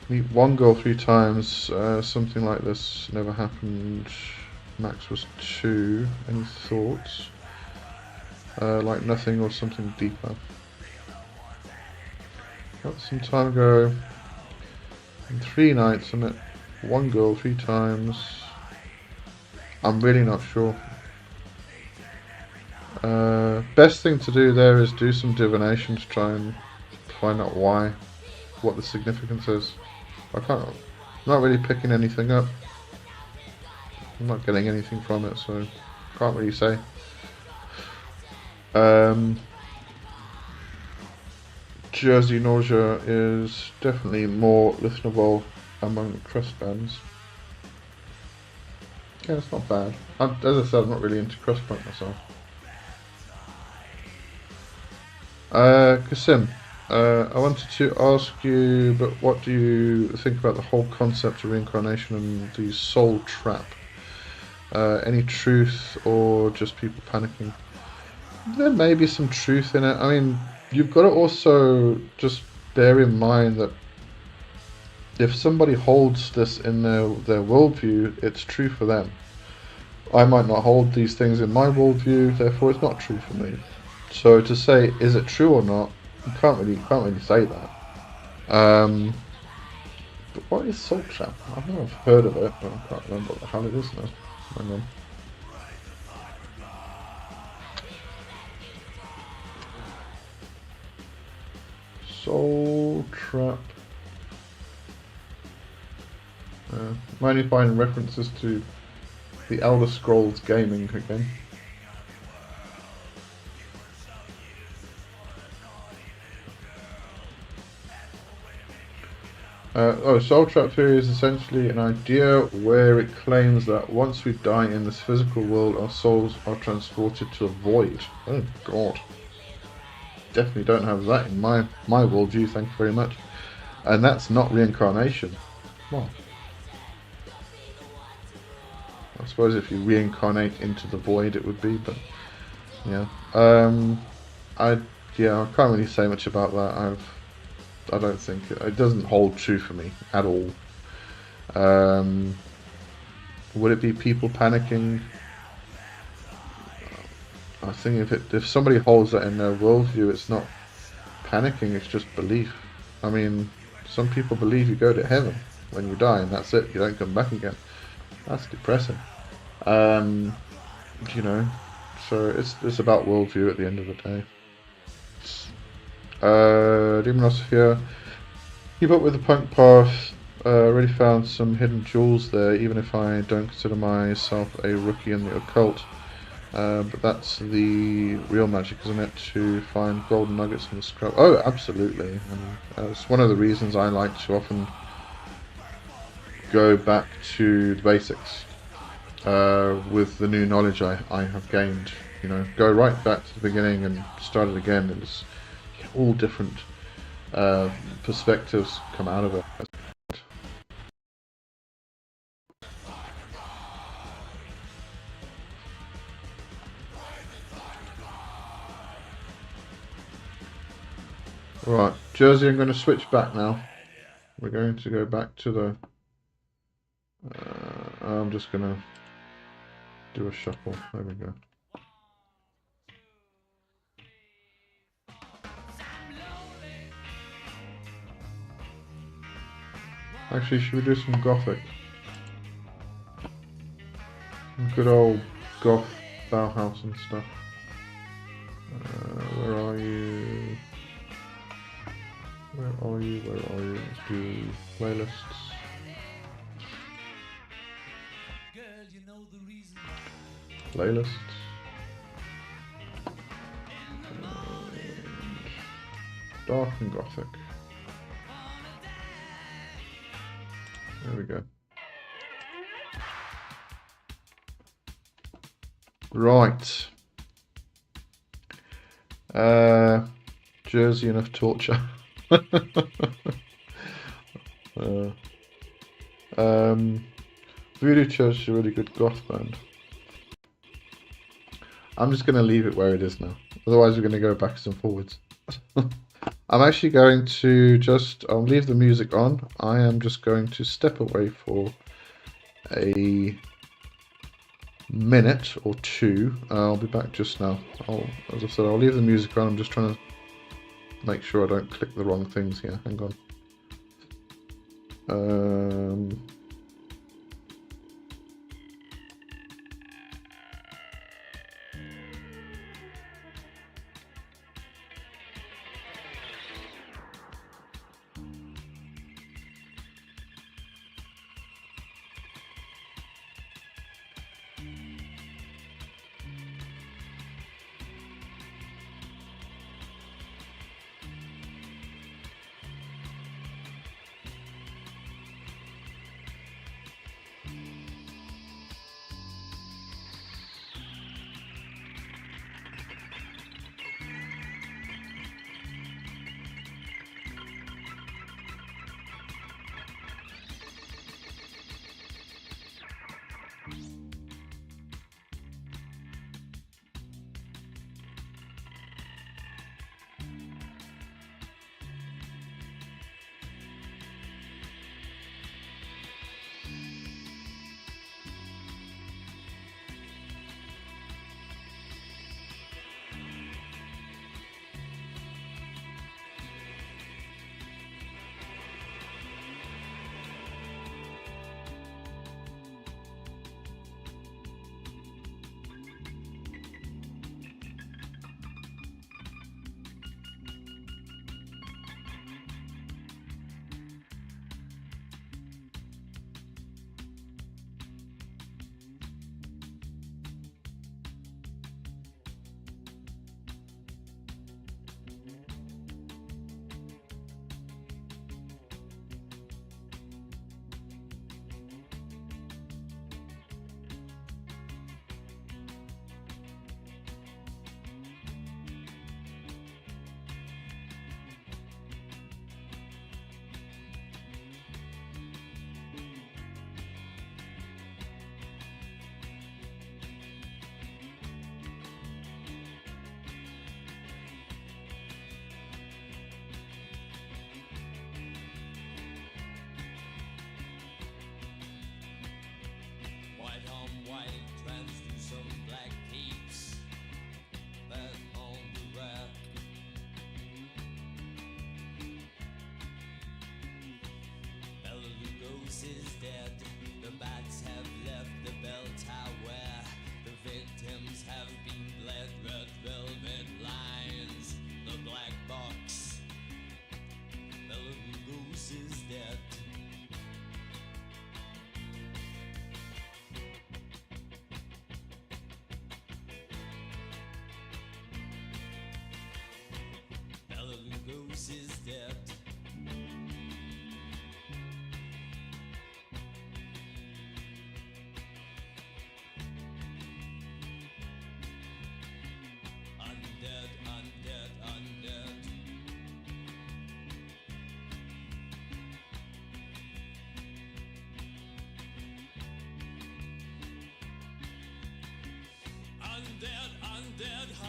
meet one girl 3 times. Something like this never happened. Max was 2. Any thoughts? Like nothing or something deeper. But some time ago in 3 nights I met one girl 3 times. I'm really not sure. Best thing to do there is do some divination to try and find out what the significance is. I'm not really picking anything up. I'm not getting anything from it, so can't really say. Jersey Nausea is definitely more listenable among the crust bands. Yeah, it's not bad. As I said, I'm not really into crust punk myself. Kasim, I wanted to ask you, but what do you think about the whole concept of reincarnation and the soul trap? Any truth or just people panicking? There may be some truth in it. I mean, you've got to also just bear in mind that if somebody holds this in their worldview, it's true for them. I might not hold these things in my worldview, therefore it's not true for me. So to say, is it true or not, you can't really say that. Um, but what is Soul Trap? I know I've heard of it, but I can't remember what the hell it is now. Hang on. Soul Trap. I'm only finding references to the Elder Scrolls gaming again. Soul Trap theory is essentially an idea where it claims that once we die in this physical world, our souls are transported to a void. Oh God. Definitely don't have that in my worldview, thank you very much. And that's not reincarnation. Well, I suppose if you reincarnate into the void, it would be, but yeah. I can't really say much about that. I don't think it doesn't hold true for me at all. Would it be people panicking? I think if somebody holds that in their worldview, it's not panicking, it's just belief. I mean, some people believe you go to heaven when you die and that's it, you don't come back again. That's depressing. You know, so it's about worldview at the end of the day. Demonosphere. Keep up with the punk path. Already found some hidden jewels there, even if I don't consider myself a rookie in the occult. But that's the real magic, isn't it? To find golden nuggets in the scrap. Oh, absolutely. And it's one of the reasons I like to often go back to the basics with the new knowledge I have gained. You know, go right back to the beginning and start it again. It's all different perspectives come out of it. Right, Jersey, I'm going to switch back now. We're going to go back to the... I'm just going to do a shuffle. There we go. Actually, should we do some Gothic? Some good old Goth Bauhaus and stuff. Where are you? Where are you? Where are you? Let's do playlists. Playlists. Dark and Gothic. There we go. Right. Jersey enough torture. Voodoo Church is a really good goth band. I'm just going to leave it where it is now. Otherwise, we're going to go backwards and forwards. I'm actually going to I'll leave the music on. I am just going to step away for a minute or two. I'll be back just now. As I said, I'll leave the music on. I'm just trying to make sure I don't click the wrong things here. Hang on.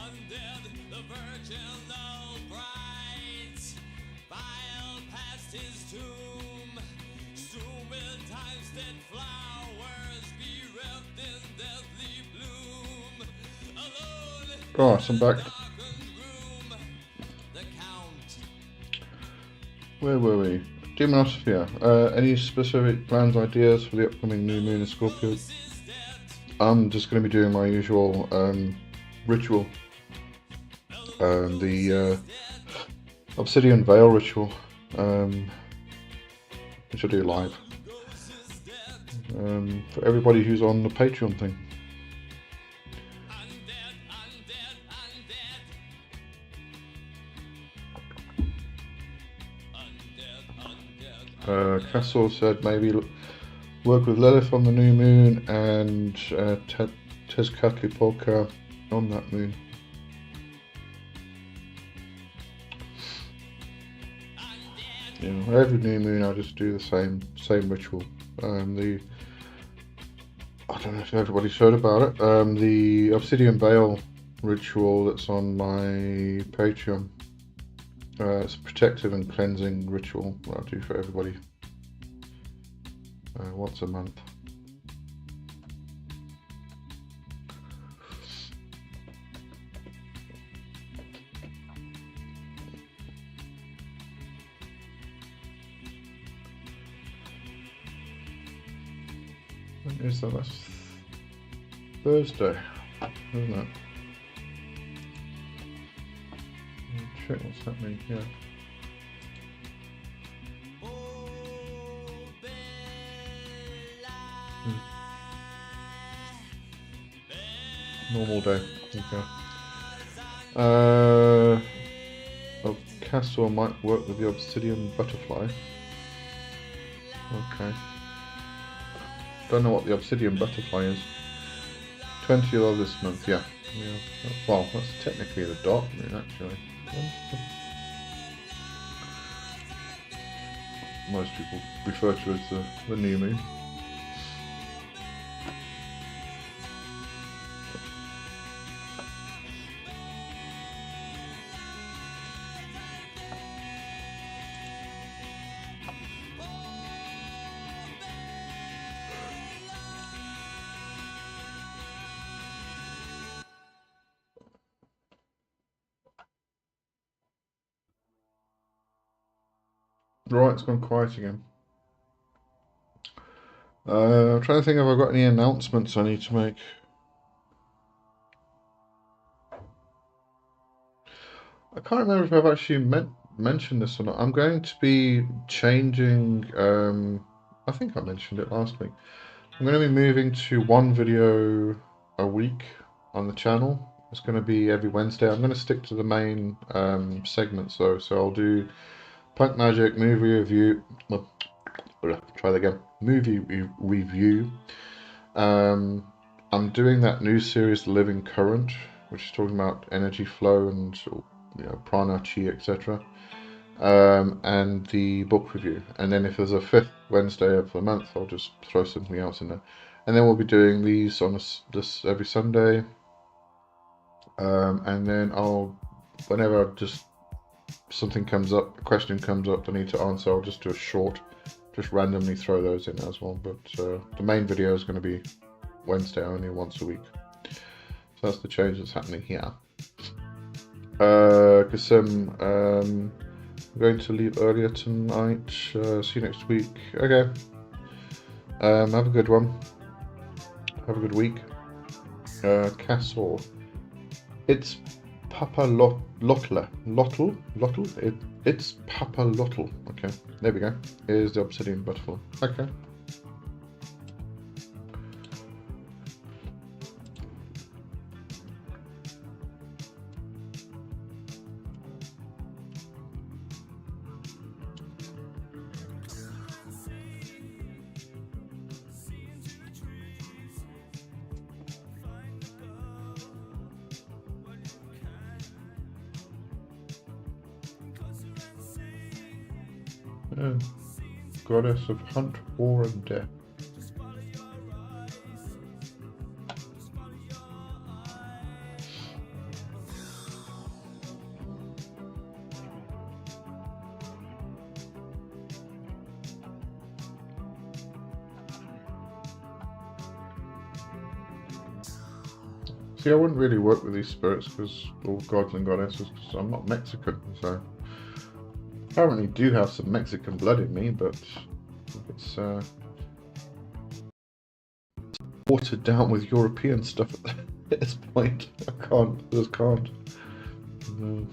Undead, the virginal bright, file past his tomb, strewn with time's dead flowers, bereft in deadly bloom, alone Right, I'm back. room, the count. Where were we? Demonosphere. Any specific plans, ideas for the upcoming new moon in Scorpio? I'm just going to be doing my usual ritual. The Obsidian Veil ritual, which I do live. For everybody who's on the Patreon thing. Castle said maybe work with Lilith on the new moon and Tezcatlipoca on that moon. You know, every new moon I just do the same ritual. I don't know if everybody's heard about it. The Obsidian Veil ritual that's on my Patreon. It's a protective and cleansing ritual that I do for everybody once a month. When is that? That's Thursday, isn't it? Check what's happening here. Normal day. Okay. Oh, Castle might work with the obsidian butterfly. Okay. Don't know what the obsidian butterfly is. 20th of this month, yeah. Well, that's technically the dark moon, actually. Most people refer to as the new moon. Right, it's gone quiet again. I'm trying to think if I've got any announcements I need to make. I can't remember if I've actually mentioned this or not. I'm going to be changing, I think I mentioned it last week. I'm going to be moving to one video a week on the channel. It's going to be every Wednesday. I'm going to stick to the main segments though, so I'll do Punk Magic, movie review, well, try that again, movie review. I'm doing that new series, Living Current, which is talking about energy flow and prana, chi, etc. And the book review. And then if there's a fifth Wednesday of the month, I'll just throw something else in there. And then we'll be doing these on this every Sunday. And then whenever something comes up, a question comes up I need to answer, I'll just do a short, just randomly throw those in as well. But the main video is going to be Wednesday only, once a week. So that's the change that's happening here. Because I'm going to leave earlier tonight. See you next week. Okay. Have a good one. Have a good week. Castle. It's Papa Lottle. It's Papa Lottle. Okay, there we go. Here's the obsidian butterfly. Okay. Yeah. Goddess of hunt, war, and death. See, I wouldn't really work with these spirits or gods and goddesses because I'm not Mexican, so I apparently do have some Mexican blood in me, but it's watered down with European stuff at this point. I just can't. No.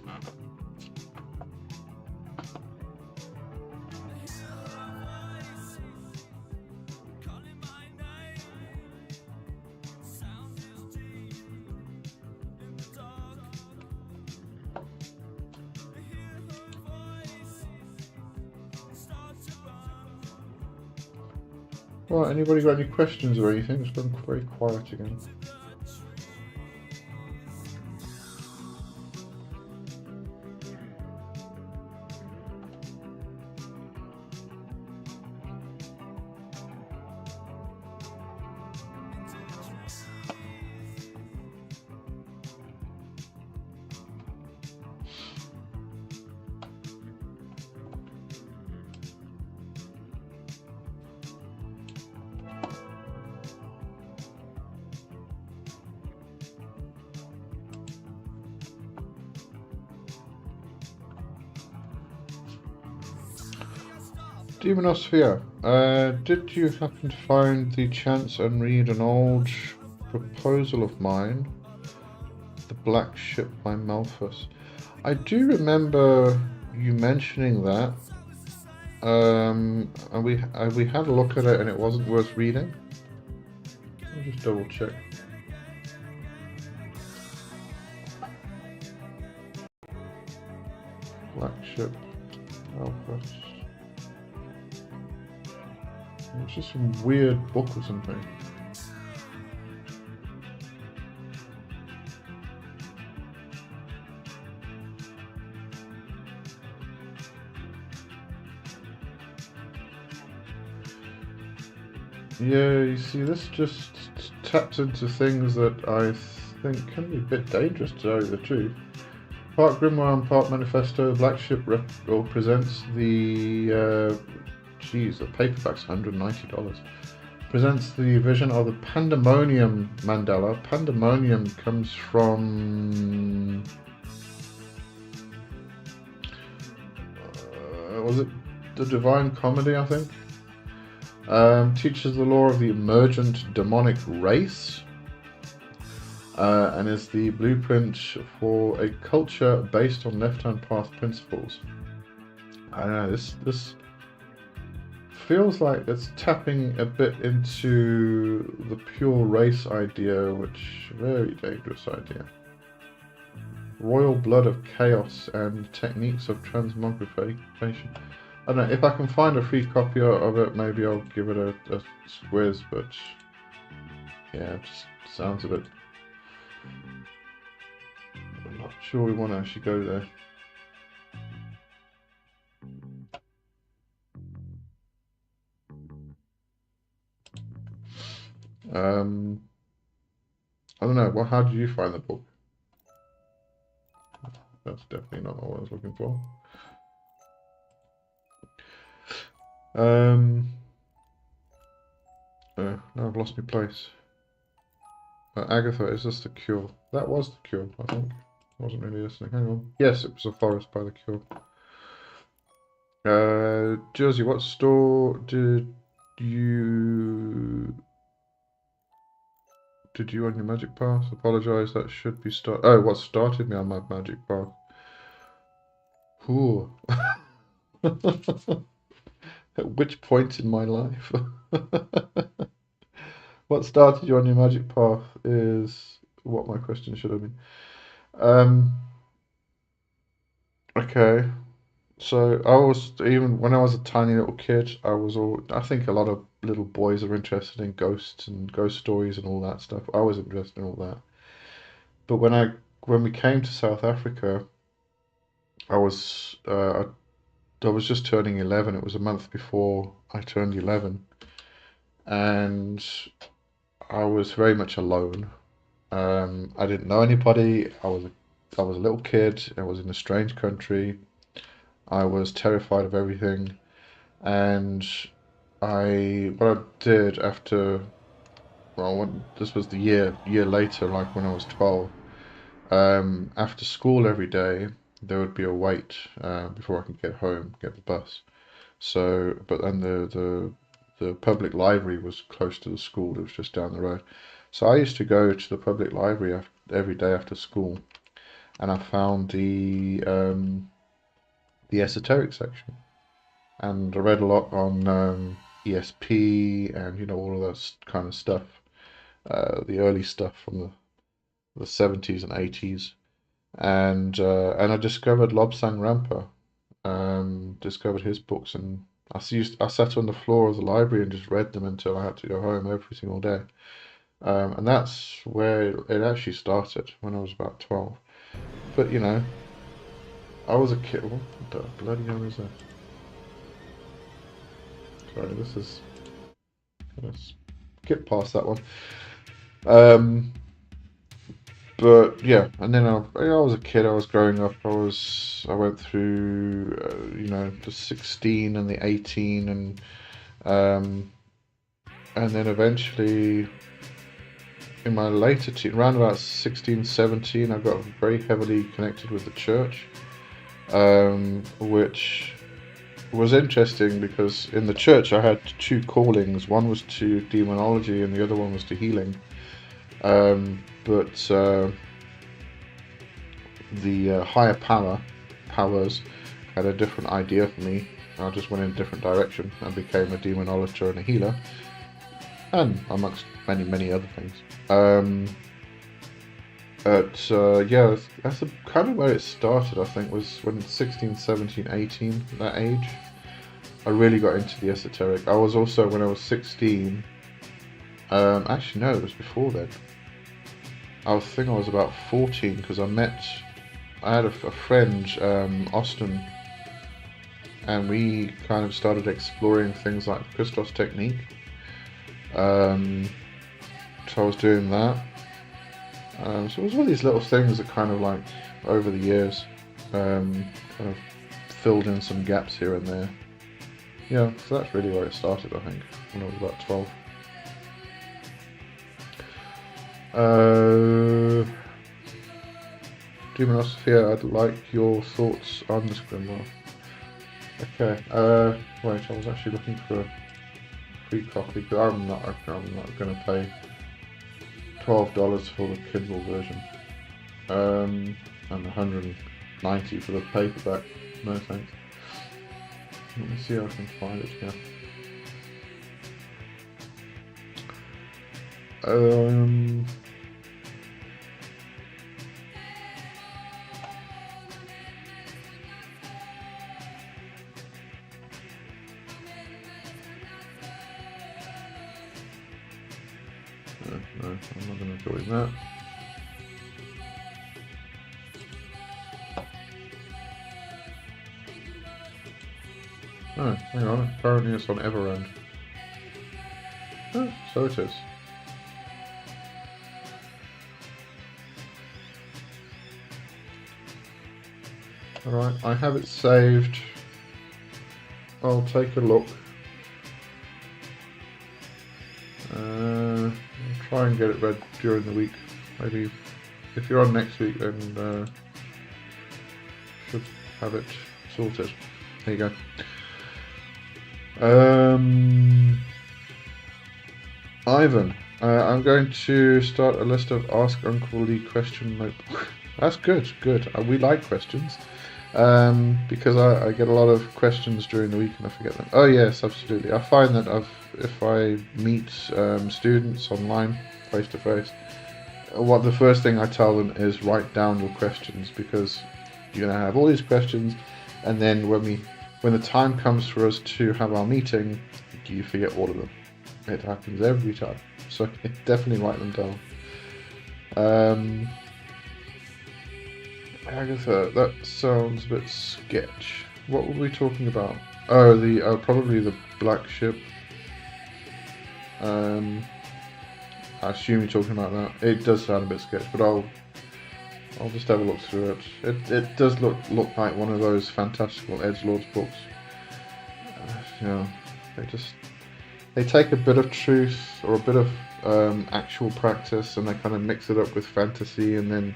Right, anybody got any questions or anything? It's gone very quiet again. Demonosphere, did you happen to find the chance and read an old proposal of mine, The Black Ship by Malthus? I do remember you mentioning that, and we had a look at it and it wasn't worth reading. Let me just double check. Black Ship, Malthus. It's just some weird book or something. Yeah, you see, this just taps into things that I think can be a bit dangerous, to tell you the truth. Part Grimoire and part Manifesto, the Black Ship presents the the paperback's $190. Presents the vision of the Pandemonium Mandala. Pandemonium comes from was it the Divine Comedy, I think? Teaches the law of the emergent demonic race, and is the blueprint for a culture based on left-hand path principles. I don't know, this feels like it's tapping a bit into the pure race idea, which is a very dangerous idea. Royal blood of chaos and techniques of transmogrification. I don't know, if I can find a free copy of it, maybe I'll give it a squiz, but yeah, it just sounds a bit... I'm not sure we want to actually go there. I don't know, well, how did you find the book? That's definitely not what I was looking for. Now I've lost my place. Agatha, is this the Cure? That was the Cure, I think. I wasn't really listening. Hang on. Yes, it was A Forest by the Cure. Jersey, what store did you on your magic path? Apologise, that should be what started me on my magic path? Ooh. At which point in my life? What started you on your magic path is what my question should have been. Okay. So I was, even when I was a tiny little kid, I think a lot of little boys are interested in ghosts and ghost stories and all that stuff. I was interested in all that. But when we came to South Africa, I I was just turning 11. It was a month before I turned 11, and I was very much alone. I didn't know anybody. I was a little kid. I was in a strange country. I was terrified of everything, and what I did after, well, this was the year later, like when I was 12. After school every day, there would be a wait before I could get home, get the bus. So, but then the public library was close to the school. It was just down the road. So I used to go to the public library every day after school, and I found the esoteric section, and I read a lot on ESP and all of that kind of stuff, the early stuff from the 70s and 80s, and I discovered Lobsang Rampa, discovered his books, and I sat on the floor of the library and just read them until I had to go home every single day. And that's where it actually started, when I was about 12. But I was a kid. What the bloody hell is that? Sorry, let's skip past that one. But yeah, and then I was a kid. I was growing up. I went through the 16 and the 18, and then eventually in my later around about 16, 17, I got very heavily connected with the church, which was interesting because in the church I had two callings. One was to demonology and the other one was to healing. But the higher powers had a different idea for me. I just went in a different direction and became a demonologist and a healer, and amongst many other things. Yeah, that's kind of where it started, I think, was when 16, 17, 18, that age. I really got into the esoteric. I was also, when I was 16, actually no, it was before then. I think I was about 14 because I had a friend, Austin, and we kind of started exploring things like Christos technique. So I was doing that. So it was all these little things that kind of like over the years kind of filled in some gaps here and there. Yeah, so that's really where it started, I think, when I was about 12. Demonosphere, I'd like your thoughts on this grimoire. Okay, wait, I was actually looking for a free copy, because I'm not going to pay $12 for the Kindle version, and $190 for the paperback. No thanks. Let me see if I can find it here. No, I'm not going to join that. Oh, hang on, apparently it's on Everend. Oh, so it is. Alright, I have it saved. I'll take a look. I'll try and get it read during the week. Maybe if you're on next week, then should have it sorted. There you go. Ivan, I'm going to start a list of Ask Uncle Lee question notebook. That's good. We like questions, because I get a lot of questions during the week and I forget them. Oh yes, absolutely. I find that if I meet students online, face to face, the first thing I tell them is write down your questions, because you're going to have all these questions, and then when the time comes for us to have our meeting, you forget all of them. It happens every time. So definitely write them down. Agatha, that sounds a bit sketch. What were we talking about? Oh, the probably the black ship. Um, I assume you're talking about that. It does sound a bit sketchy, but I'll just have a look through it. It does look like one of those fantastical edgelords books. You know, they just they take a bit of truth or a bit of actual practice, and they kind of mix it up with fantasy, and then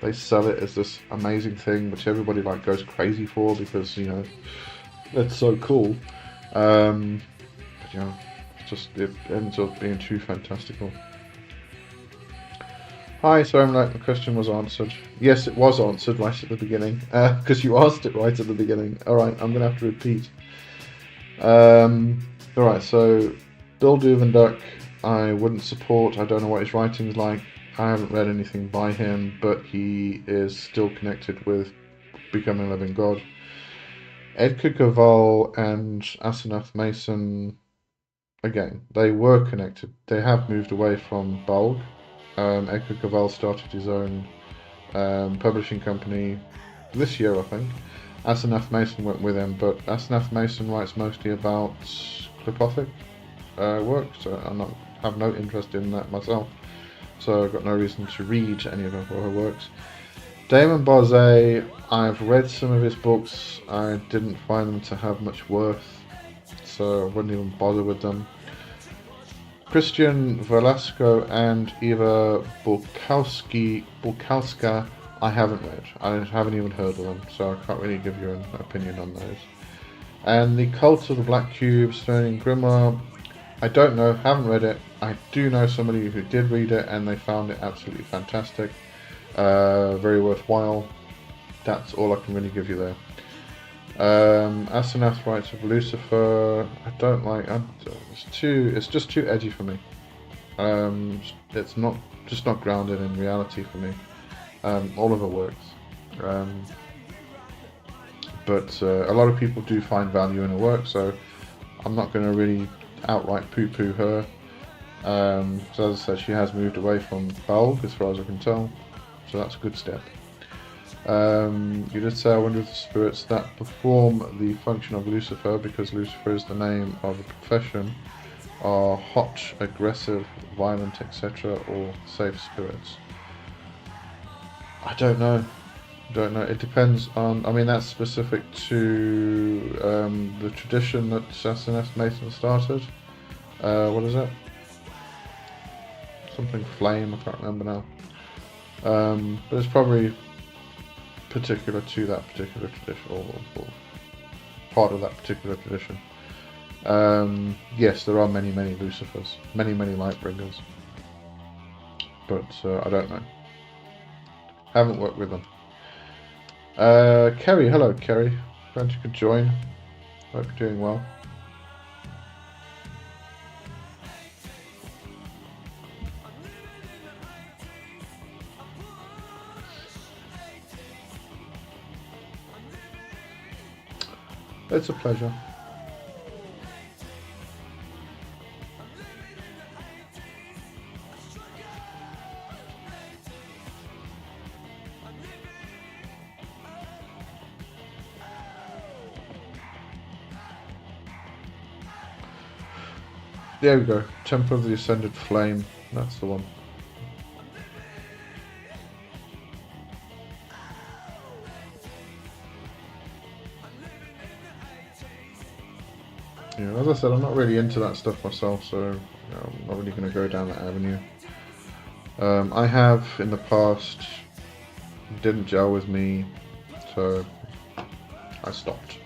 they sell it as this amazing thing which everybody like goes crazy for because it's so cool. But it ends up being too fantastical. Hi, sorry, the question was answered. Yes, it was answered right at the beginning because you asked it right at the beginning. All right, I'm gonna have to repeat. All right, so Bill Duvenduck, I wouldn't support. I don't know what his writing's like. I haven't read anything by him, but he is still connected with Becoming a Living God. Edgar Cavell and Asenath Mason, again, they were connected. They have moved away from Bulg. Edgar Cavell started his own publishing company this year, I think. Asenath Mason went with him, but Asenath Mason writes mostly about Clipothic work, so have no interest in that myself. So I've got no reason to read any of her works. Damon Barzay, I've read some of his books. I didn't find them to have much worth, so I wouldn't even bother with them. Christian Velasco and Eva Bulkowska, I haven't read. I haven't even heard of them, so I can't really give you an opinion on those. And The Cult of the Black Cube, Sterling Grimoire, I don't know, haven't read it. I do know somebody who did read it and they found it absolutely fantastic. Very worthwhile. That's all I can really give you there. Asenath writes of Lucifer. I don't like. It's just too edgy for me. It's not grounded in reality for me. All of her works, but a lot of people do find value in her work, so I'm not going to really outright poo-poo her. So as I said, she has moved away from Bulg, as far as I can tell, so that's a good step. You did say, I wonder if the spirits that perform the function of Lucifer, because Lucifer is the name of a profession, are hot, aggressive, violent, etc., or safe spirits. I don't know. It depends on. I mean, that's specific to the tradition that Asenath Mason started. What is it? Something flame. I can't remember now. But it's probably particular to that particular tradition, or part of that particular tradition. Yes, there are many Lucifers, many Lightbringers, but I don't know. Haven't worked with them. Kerry, hello Kerry. Glad you could join. Hope you're doing well. It's a pleasure. There we go. Temple of the Ascended Flame. That's the one. Yeah, as I said, I'm not really into that stuff myself, so I'm not really going to go down that avenue. I have in the past, didn't gel with me, so I stopped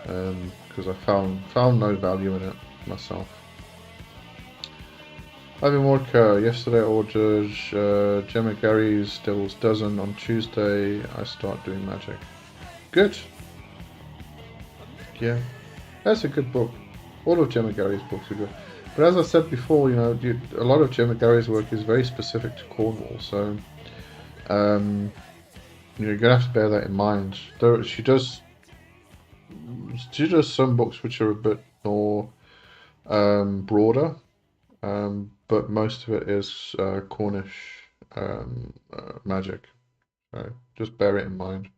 because I found no value in it myself. Ivy Morka, yesterday I ordered Gemma Gary's Devil's Dozen. On Tuesday I start doing magic. Good. Yeah, that's a good book. All of Gemma Gary's books are good. But as I said before, a lot of Gemma Gary's work is very specific to Cornwall, so you're gonna have to bear that in mind. Though she does some books which are a bit more broader, but most of it is Cornish magic. So just bear it in mind.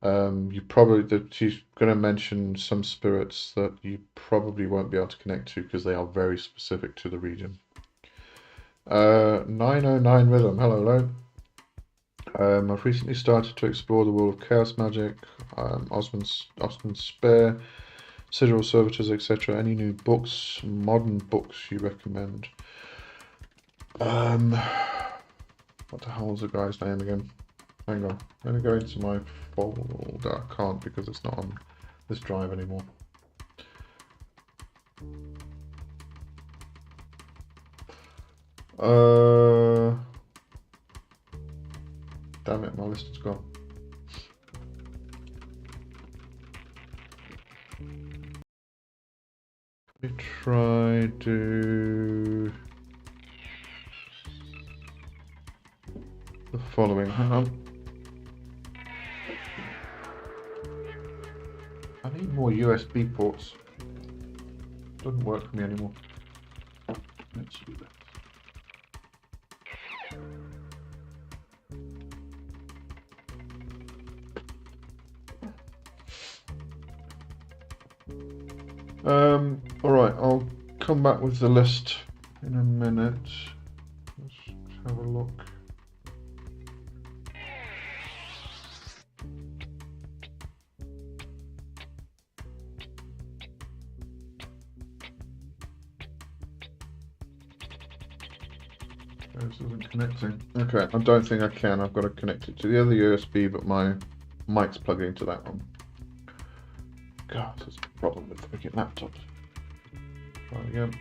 She's going to mention some spirits that you probably won't be able to connect to because they are very specific to the region. 909 Rhythm, hello. I've recently started to explore the world of chaos magic, Osmond's Spare, Sigil Servitors, etc. Any new books, modern books you recommend? What the hell was the guy's name again? Hang on, let me go into my folder. I can't because it's not on this drive anymore. Damn it, my list is gone. Let me try do the following. Hang on. I need more USB ports. Doesn't work for me anymore. Let's do that. Alright, I'll come back with the list in a minute. Let's have a look. This isn't connecting. Okay, I don't think I can. I've got to connect it to the other USB, but my mic's plugged into that one. God, there's a problem with freaking laptops. Try again.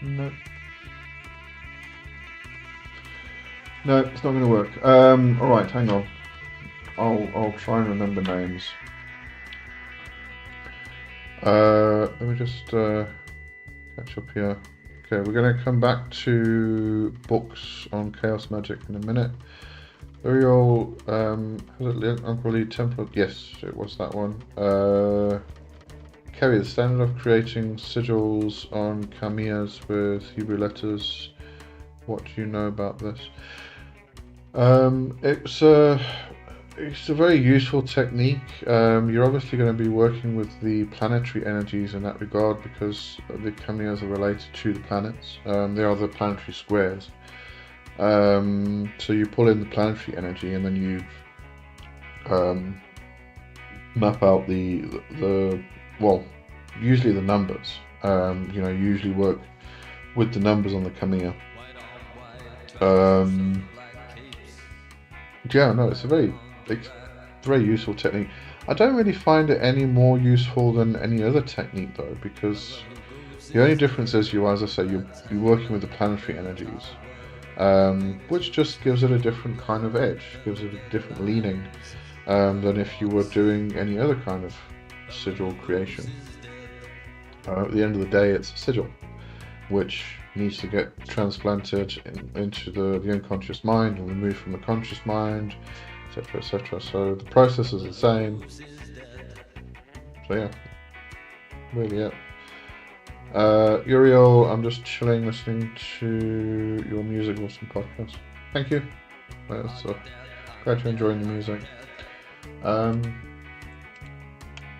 No. No, it's not going to work. Alright, hang on. I'll try and remember names. Let me just catch up here. Okay, we're going to come back to books on chaos magic in a minute. Uriel, was it Uncle Lee Templar? Yes, it was that one. Kerry, the standard of creating sigils on Kamias with Hebrew letters. What do you know about this? It's a very useful technique. You're obviously going to be working with the planetary energies in that regard because the Kamias are related to the planets. They are the planetary squares. So you pull in the planetary energy and then you map out the usually the numbers. Usually work with the numbers on the Kamiya. Yeah, no, it's a very useful technique. I don't really find it any more useful than any other technique though, because the only difference is as I say, you're working with the planetary energies. Which just gives it a different kind of edge, gives it a different leaning than if you were doing any other kind of sigil creation. At the end of the day, it's a sigil, which needs to get transplanted into the unconscious mind and removed from the conscious mind, etc., etc. So the process is the same. So yeah, really it. Uriel, I'm just chilling, listening to your music awesome podcast. Thank you. Glad you're enjoying the music. I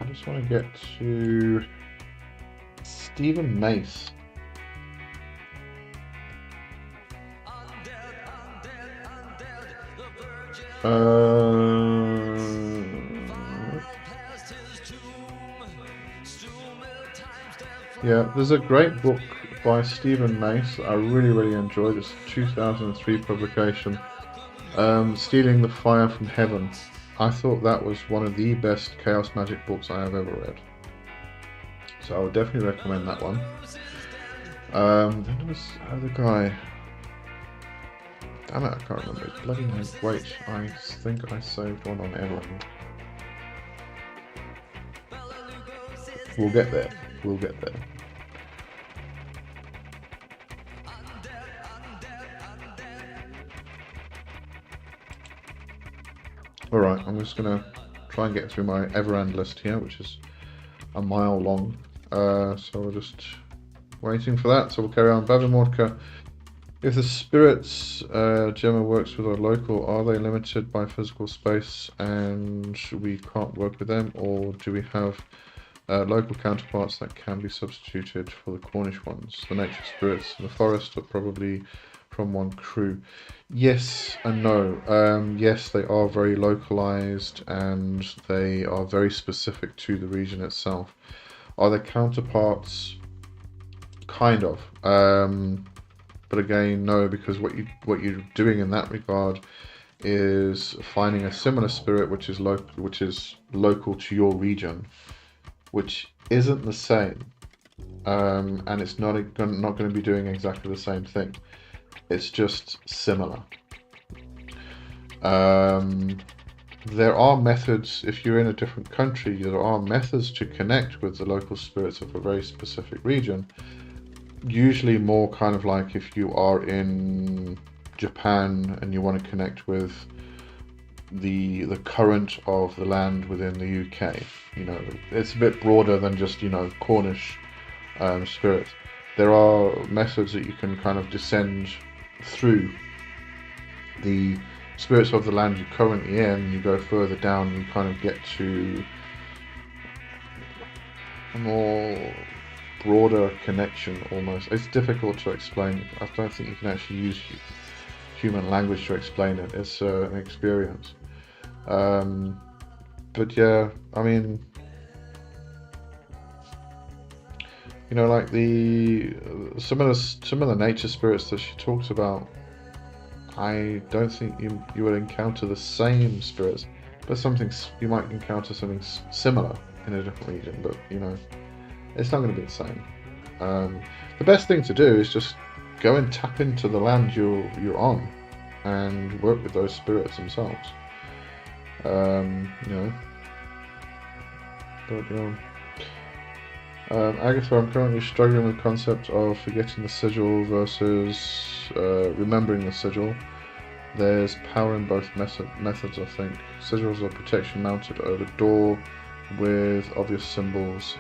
just want to get to Stephen Mace. Yeah, there's a great book by Stephen Mace that I really enjoyed. It's a 2003 publication, Stealing the Fire from Heaven. I thought that was one of the best chaos magic books I have ever read. So I would definitely recommend that one. Then there was the other guy. Damn it, I can't remember his bloody name. Wait, I think I saved one on Everland. We'll get there. Alright, I'm just going to try and get through my Everand list here, which is a mile long. So we're just waiting for that. So we'll carry on. Bavimorka, If the spirits Gemma works with are local, are they limited by physical space and we can't work with them, or do we have local counterparts that can be substituted for the Cornish ones? The nature spirits in the forest are probably from one crew. Yes and no. Yes, they are very localized and they are very specific to the region itself. Are there counterparts? Kind of. But again, no, because what you're doing in that regard is finding a similar spirit which is local to your region, which isn't the same, and it's not going to be doing exactly the same thing. It's just similar. There are methods, if you're in a different country, there are methods to connect with the local spirits of a very specific region. Usually more kind of like if you are in Japan and you want to connect with the current of the land within the UK. It's a bit broader than just, Cornish spirits. There are methods that you can kind of descend through the spirits of the land you're currently in. You go further down and you kind of get to a more broader connection almost. It's difficult to explain. I don't think you can actually use human language to explain it. It's an experience. But yeah, I mean, like some of the nature spirits that she talks about, I don't think you would encounter the same spirits, but you might encounter something similar in a different region. But it's not going to be the same. The best thing to do is just go and tap into the land you're on, and work with those spirits themselves. Agatha, I'm currently struggling with the concept of forgetting the sigil versus remembering the sigil. There's power in both methods, I think. Sigils are protection mounted over the door with obvious symbols,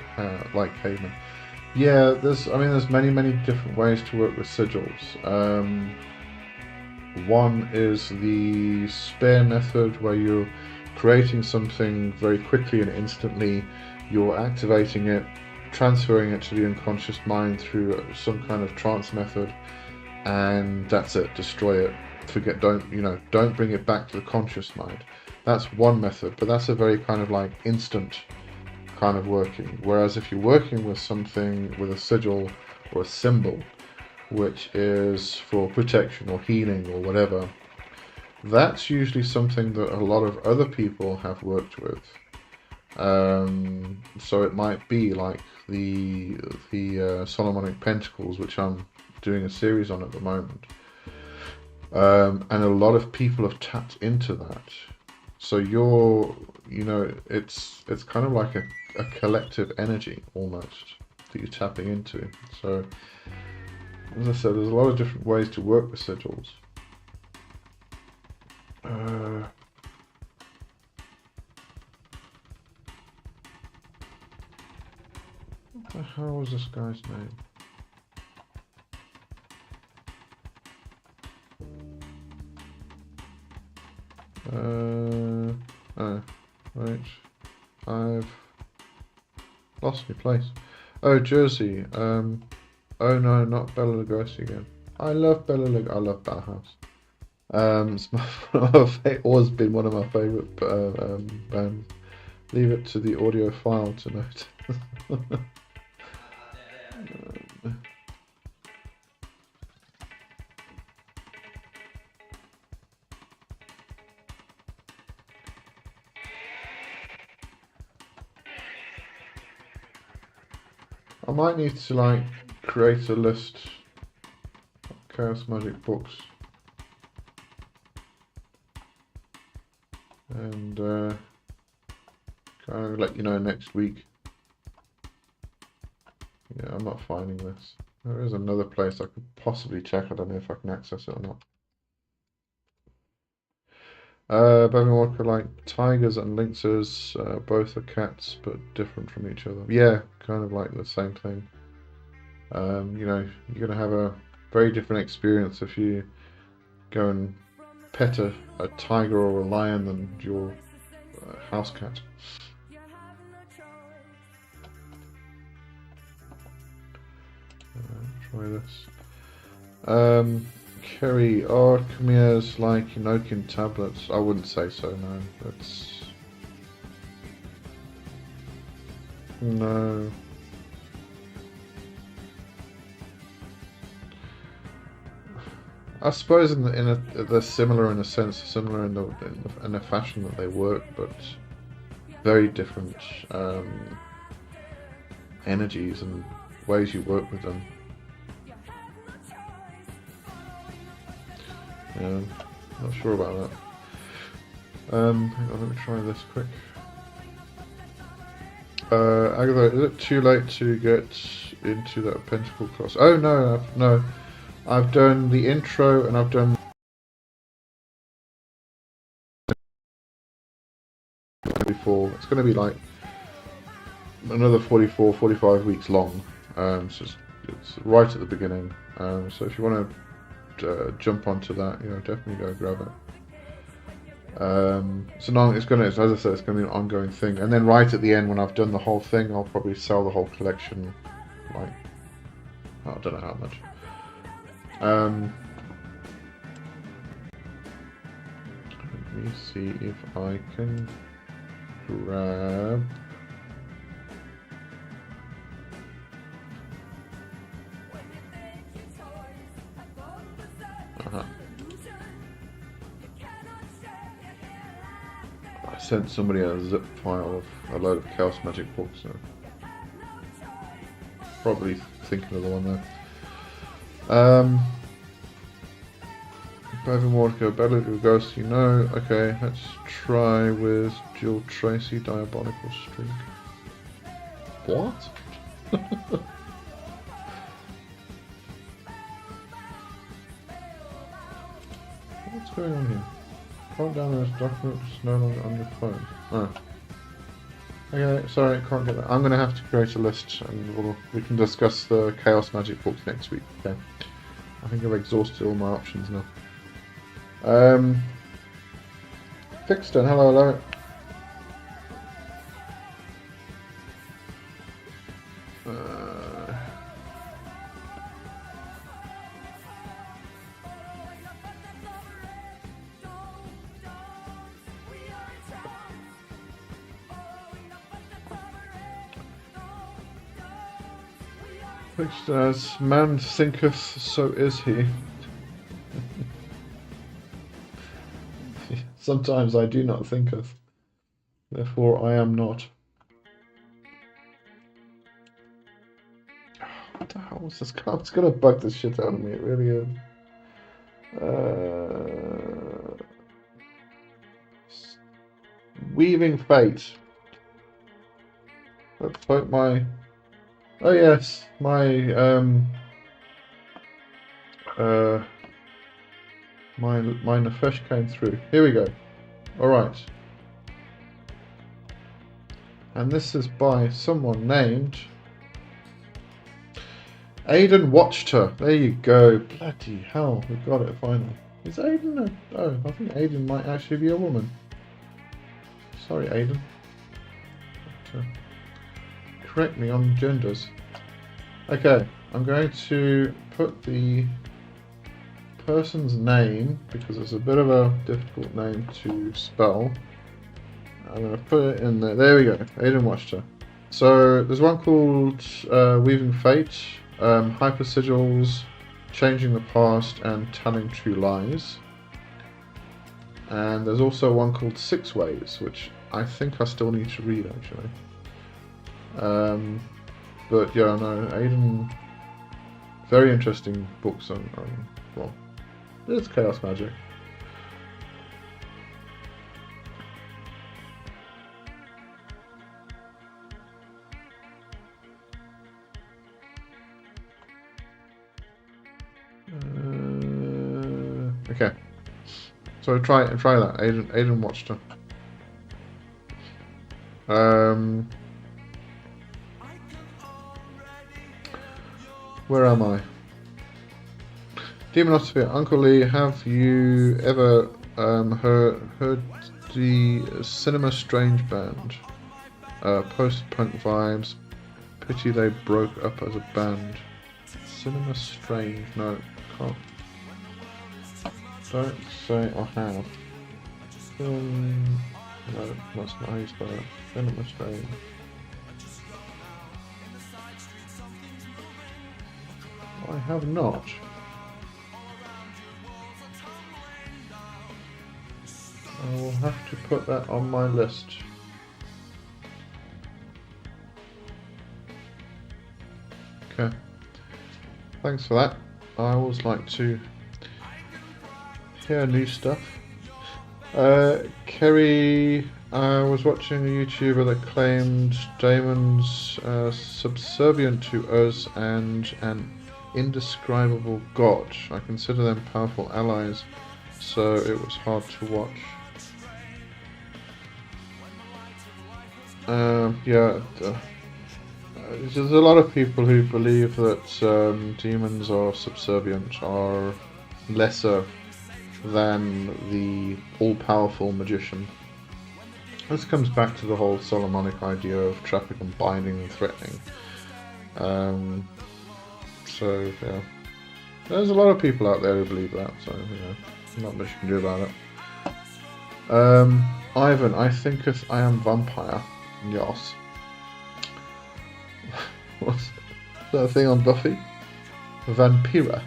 like cavemen. Yeah, there's many different ways to work with sigils. One is the spare method, where you're creating something very quickly and instantly. You're activating it, transferring it to the unconscious mind through some kind of trance method, and that's it. Destroy it. Don't bring it back to the conscious mind. That's one method, but that's a very kind of like instant kind of working. Whereas if you're working with something with a sigil or a symbol, which is for protection or healing or whatever, that's usually something that a lot of other people have worked with. So it might be like the Solomonic Pentacles, which I'm doing a series on at the moment. And a lot of people have tapped into that. So it's kind of like a collective energy almost that you're tapping into. So as I said, there's a lot of different ways to work with sigils. What the hell was this guy's name? Right. I've lost my place. Oh, Jersey. Oh no, not Bela Lugosi again. I love Bela Lugosi. I love Bauhaus. It's always been one of my favourite bands. Leave it to the audio file to note. I might need to create a list of Chaos Magic books and kind of let you know next week. Yeah, I'm not finding this. There is another place I could possibly check. I don't know if I can access it or not. Bevan Walker, tigers and lynxes, both are cats but different from each other. Yeah, kind of like the same thing. You're going to have a very different experience if you go and pet a tiger or a lion than your house cat. Try this. Kerry, are Khmer's like Enochian tablets? I wouldn't say so, no. That's... No. I suppose they're similar in a sense, similar in the fashion that they work, but very different energies and ways you work with them. Yeah, not sure about that. Hang on, let me try this quick. Agatha, is it too late to get into that pentacle class? Oh no, no. I've done the intro and I've done before. It's going to be like another 45 weeks long. So it's right at the beginning. So if you want to jump onto that, definitely go grab it. As I said, it's going to be an ongoing thing. And then right at the end, when I've done the whole thing, I'll probably sell the whole collection. Like, I don't know how much. Let me see if I can grab. I sent somebody a zip file of a load of Chaos Magic books. So probably thinking of the one there. Bevan Wardco, Better to Ghost, Okay, let's try with Jill Tracy, Diabolical Streak. What? What's going on here? Can't download this document, it's no longer on your phone. Oh. Okay, sorry, can't get that. I'm going to have to create a list and we can discuss the Chaos Magic books next week. Okay. I think I've exhausted all my options now. Fixton, hello. Fixton, as man thinketh, so is he. Sometimes I do not thinketh, therefore I am not. What the hell was this card? It's gonna bug the shit out of me, it really is. Weaving Fate. Let's hope my... Oh yes, my my Nefesh came through. Here we go. Alright. And this is by someone named Aiden Watched Her. There you go. Bloody hell, we got it finally. Is Aiden oh, I think Aiden might actually be a woman. Sorry, Aiden. But, correct me on genders. Okay, I'm going to put the person's name, because it's a bit of a difficult name to spell. I'm going to put it in there. There we go. Aiden watched her. So there's one called Weaving Fate, Hyper Sigils, Changing the Past, and Telling True Lies. And there's also one called Six Ways, which I think I still need to read actually. But yeah, no, Aiden, very interesting books on well, it's Chaos Magic. Okay, so try that. Aiden watched her. Where am I? Demonosphere, Uncle Lee, have you ever heard the Cinema Strange band? Post-punk vibes. Pity they broke up as a band. Cinema Strange, no, can't. Don't say I have. No, that's not how you spell it. Cinema Strange. I have not. I will have to put that on my list. Okay. Thanks for that. I always like to hear new stuff. Kerry, I was watching a YouTuber that claimed Damon's subservient to us and an indescribable god. I consider them powerful allies, so it was hard to watch. There's a lot of people who believe that demons are subservient, are lesser than the all-powerful magician. This comes back to the whole Solomonic idea of traffic and binding and threatening. So yeah, there's a lot of people out there who believe that. So not much you can do about it. Ivan, I thinketh I am vampire. Yes. What's that thing on Buffy? Vampira.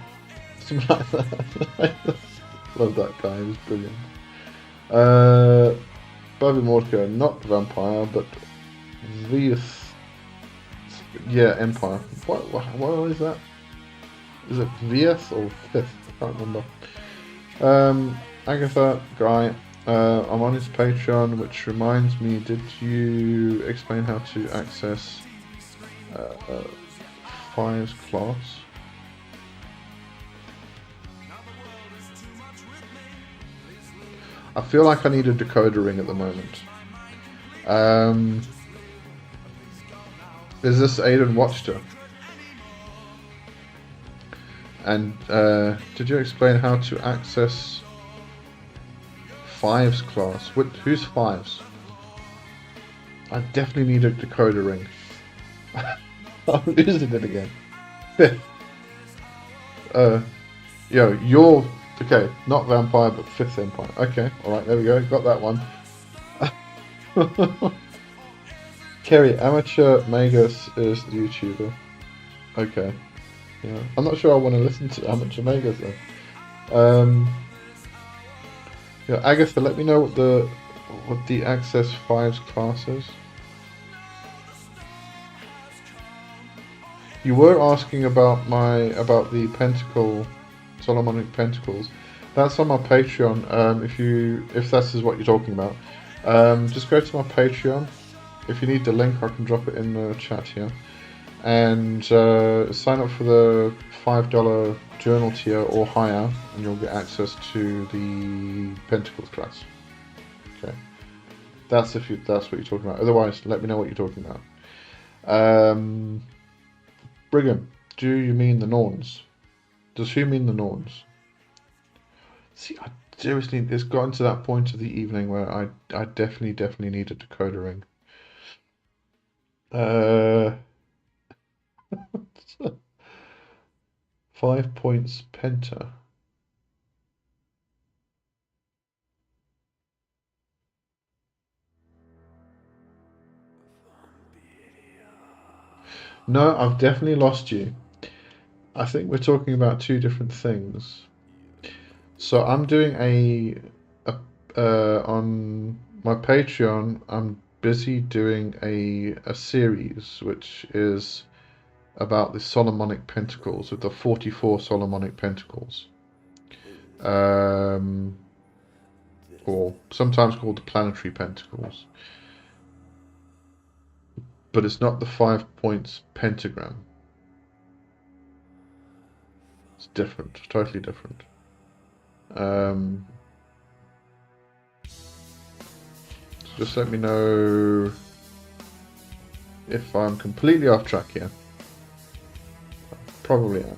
Something like that. Love that guy, he's brilliant. Bobby Mordecai, not vampire, but Vieth. Yeah, Empire. What is that? Is it Vieth or Fifth? I can't remember. Agatha, Guy. I'm on his Patreon, which reminds me, did you explain how to access Fire's class? I feel like I need a decoder ring at the moment. Is this Aiden Watchter? And did you explain how to access Fives class? Who's Fives? I definitely need a decoder ring. I'm losing it again. Fifth. You're okay. Not vampire, but Fifth Empire. Okay, all right. There we go. Got that one. Kerry, Amateur Magus is the YouTuber. Okay. Yeah. I'm not sure I want to listen to Amateur Magus though. Agatha, let me know what the Access 5's class is. You were asking about the pentacle, Solomonic pentacles. That's on my Patreon. If that's is what you're talking about, just go to my Patreon. If you need the link, I can drop it in the chat here, and sign up for the $5 journal tier or higher, and you'll get access to the Pentacles class. Okay, that's what you're talking about. Otherwise, let me know what you're talking about. Brigham, do you mean the Norns? Does she mean the Norns? See, I seriously, it's gotten to that point of the evening where I definitely need a decoder ring. 5 points penta. No, I've definitely lost you. I think we're talking about two different things. So I'm doing on my Patreon, I'm busy doing a series which is about the Solomonic Pentacles, with the 44 Solomonic Pentacles, or sometimes called the Planetary Pentacles, but it's not the 5 points pentagram. It's different, totally different. Just let me know if I'm completely off track here. Probably am.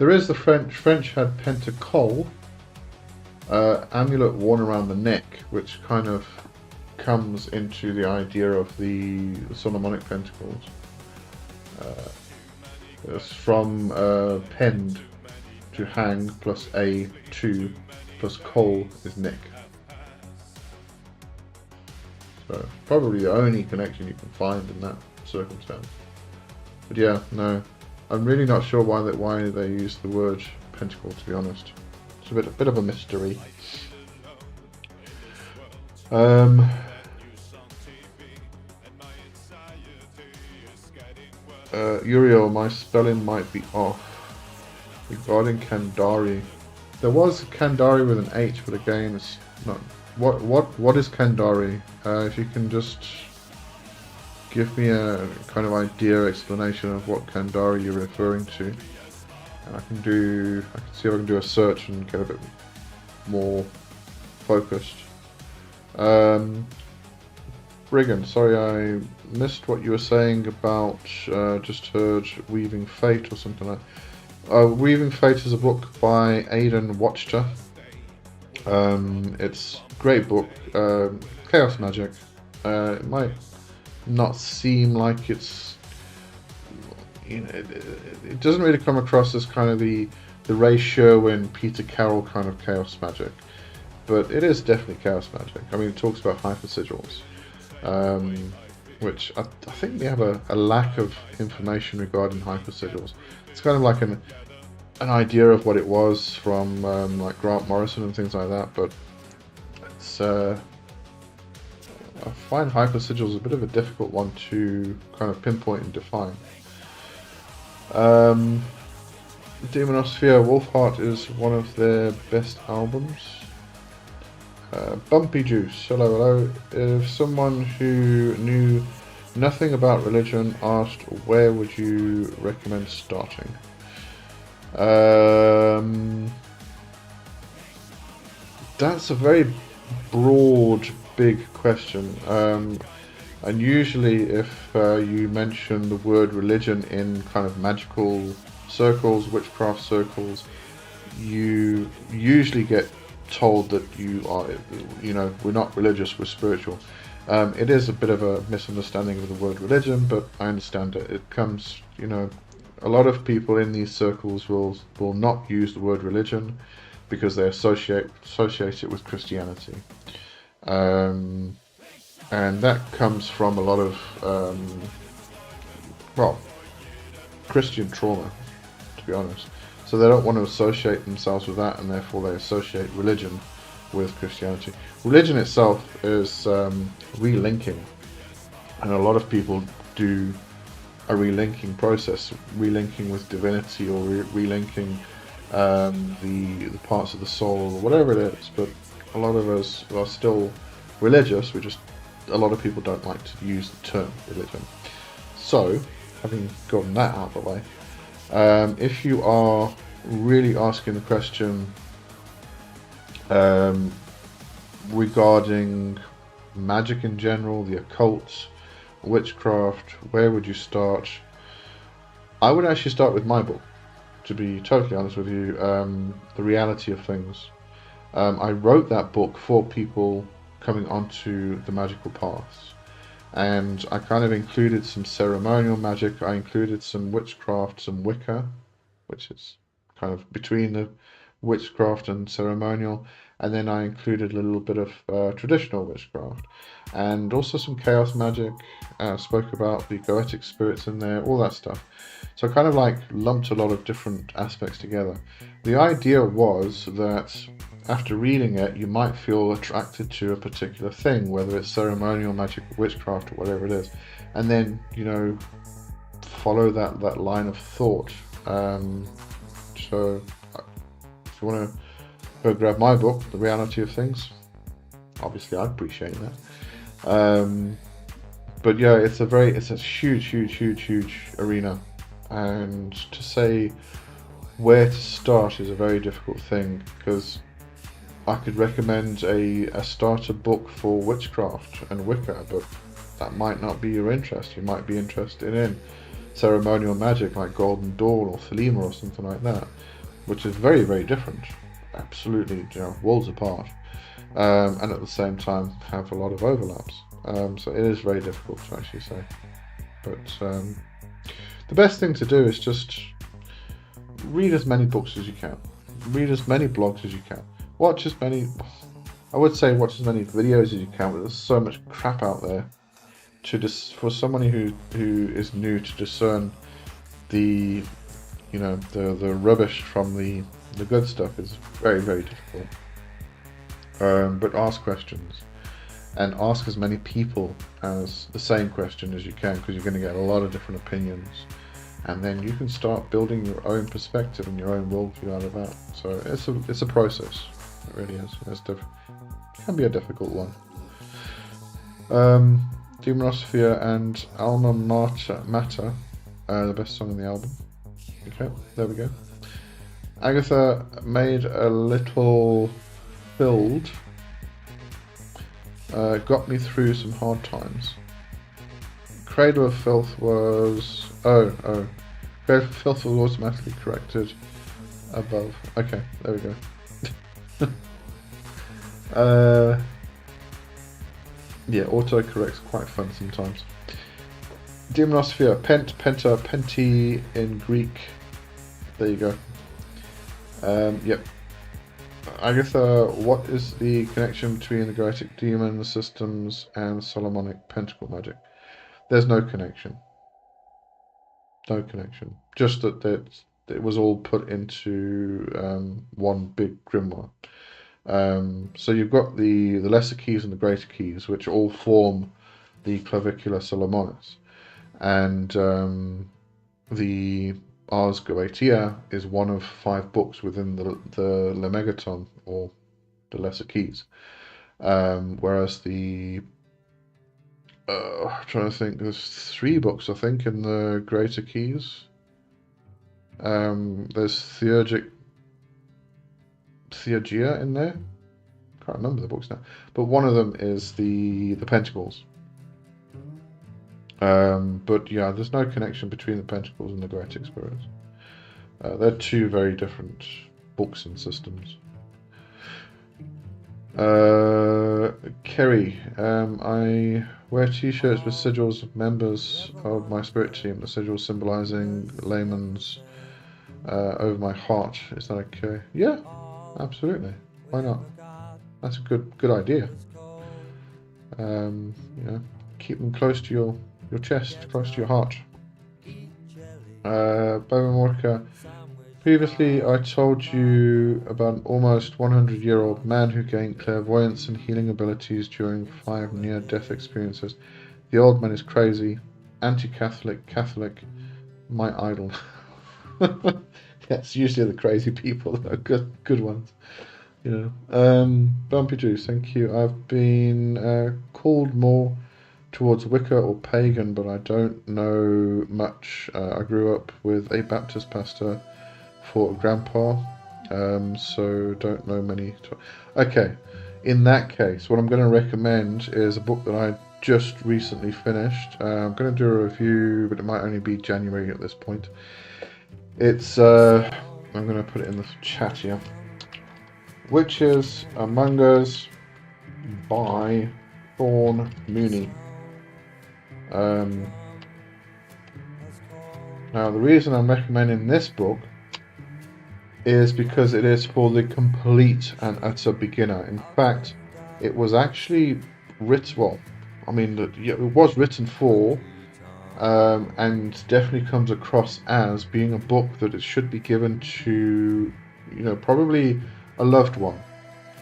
There is the French. French had pentacole, amulet worn around the neck, which kind of comes into the idea of the Solomonic pentacles. It's from penned to hang plus a 2 plus col is neck. So probably the only connection you can find in that circumstance. But yeah, no, I'm really not sure why they use the word pentacle, to be honest. It's a bit of a mystery. Uriel, my spelling might be off. Regarding Kandari, there was Kandari with an H, but again, it's not. What is Kandari? If you can just give me a kind of idea, explanation of what Kandari you're referring to, and I can see if I can do a search and get a bit more focused. Brigand, sorry I missed what you were saying about, just heard Weaving Fate or something like that. Weaving Fate is a book by Aidan Watchter. It's a great book, chaos magic. It might not seem like it's, it doesn't really come across as kind of the Ray Sherwin, Peter Carroll kind of chaos magic, but it is definitely chaos magic. I mean, it talks about hyper sigils, which I think we have a lack of information regarding hyper sigils. It's kind of like an idea of what it was from like Grant Morrison and things like that, but it's I find hyper sigils a bit of a difficult one to kind of pinpoint and define. Demonosphere Wolfheart is one of their best albums. Bumpy Juice, hello. If someone who knew nothing about religion asked, where would you recommend starting? That's a very broad, big question. And usually if you mention the word religion in kind of magical circles, witchcraft circles, you usually get told that you are, we're not religious, we're spiritual. It is a bit of a misunderstanding of the word religion, but I understand it. It comes, a lot of people in these circles will not use the word religion because they associate it with Christianity. And that comes from a lot of, Christian trauma, to be honest. So they don't want to associate themselves with that, and therefore they associate religion with Christianity. Religion itself is relinking, and a lot of people do a relinking process, relinking with divinity, or relinking the parts of the soul, or whatever it is. But a lot of us are still religious. A lot of people don't like to use the term religion. So, having gotten that out of the way, if you are really asking the question regarding magic in general, the occult, witchcraft, where would you start? I would actually start with my book, to be totally honest with you, The Reality of Things. I wrote that book for people coming onto the magical paths, and I kind of included some ceremonial magic, I included some witchcraft, some Wicca, which is kind of between the witchcraft and ceremonial, and then I included a little bit of traditional witchcraft, and also some chaos magic. Spoke about the goetic spirits in there, all that stuff. So I kind of like lumped a lot of different aspects together. The idea was that after reading it, you might feel attracted to a particular thing, whether it's ceremonial magic, witchcraft, or whatever it is, and then follow that line of thought. So if you want to go grab my book, The Reality of Things, obviously I'd appreciate that. But yeah, it's a huge arena, and to say where to start is a very difficult thing, because I could recommend a starter book for witchcraft and Wicca, but that might not be your interest. You might be interested in ceremonial magic like Golden Dawn or Thelema or something like that, which is very, very different. Absolutely, worlds apart. And at the same time have a lot of overlaps. So it is very difficult to actually say. But the best thing to do is just read as many books as you can. Read as many blogs as you can. Watch as many videos as you can, but there's so much crap out there for somebody who is new to discern the rubbish from the good stuff is very, very difficult. But ask questions, and ask as many people as the same question as you can, because you're going to get a lot of different opinions, and then you can start building your own perspective and your own worldview out of that. So it's a process. It really is. It can be a difficult one. Demonosphere and Alma Mater, the best song on the album. Okay, there we go. Agatha made a little build. Got me through some hard times. Cradle of Filth was... Cradle of Filth was automatically corrected above. Okay, there we go. Yeah, autocorrect's quite fun sometimes. Demonosphere, penta, penti in Greek. There you go. Yep. Agatha, what is the connection between the Goetic demon systems and Solomonic pentacle magic? There's no connection. No connection. Just that it was all put into one big grimoire. So you've got the lesser keys and the greater keys, which all form the Clavicula Solomonis, and the Ars Goetia is one of 5 books within the Lemegaton, or the lesser keys, whereas the I'm trying to think, there's 3 books I think in the greater keys. There's Theurgia in there. Can't remember the books now, but one of them is the Pentacles. But yeah, there's no connection between the Pentacles and the Goetic spirits. They're 2 very different books and systems. Kerry, I wear t-shirts with sigils of members of my spirit team. The sigils symbolizing layman's over my heart. Is that okay? Yeah, absolutely. Why not? That's a good idea. Keep them close to your chest, close to your heart. Boba Morka, previously I told you about an almost 100-year-old man who gained clairvoyance and healing abilities during 5 near-death experiences. The old man is crazy, anti-Catholic, Catholic, my idol. Yes, usually the crazy people that are good ones. Bumpy Juice, thank you. I've been called more towards Wicca or pagan, but I don't know much. I grew up with a Baptist pastor for a grandpa, so don't know many. Okay, in that case, what I'm going to recommend is a book that I just recently finished. I'm going to do a review, but it might only be January at this point. It's I'm going to put it in the chat here. Witches Among Us by Thorn Mooney. Now the reason I'm recommending this book is because it is for the complete and utter beginner. In fact, it was actually written, it was written for, and definitely comes across as being a book that it should be given to, probably a loved one,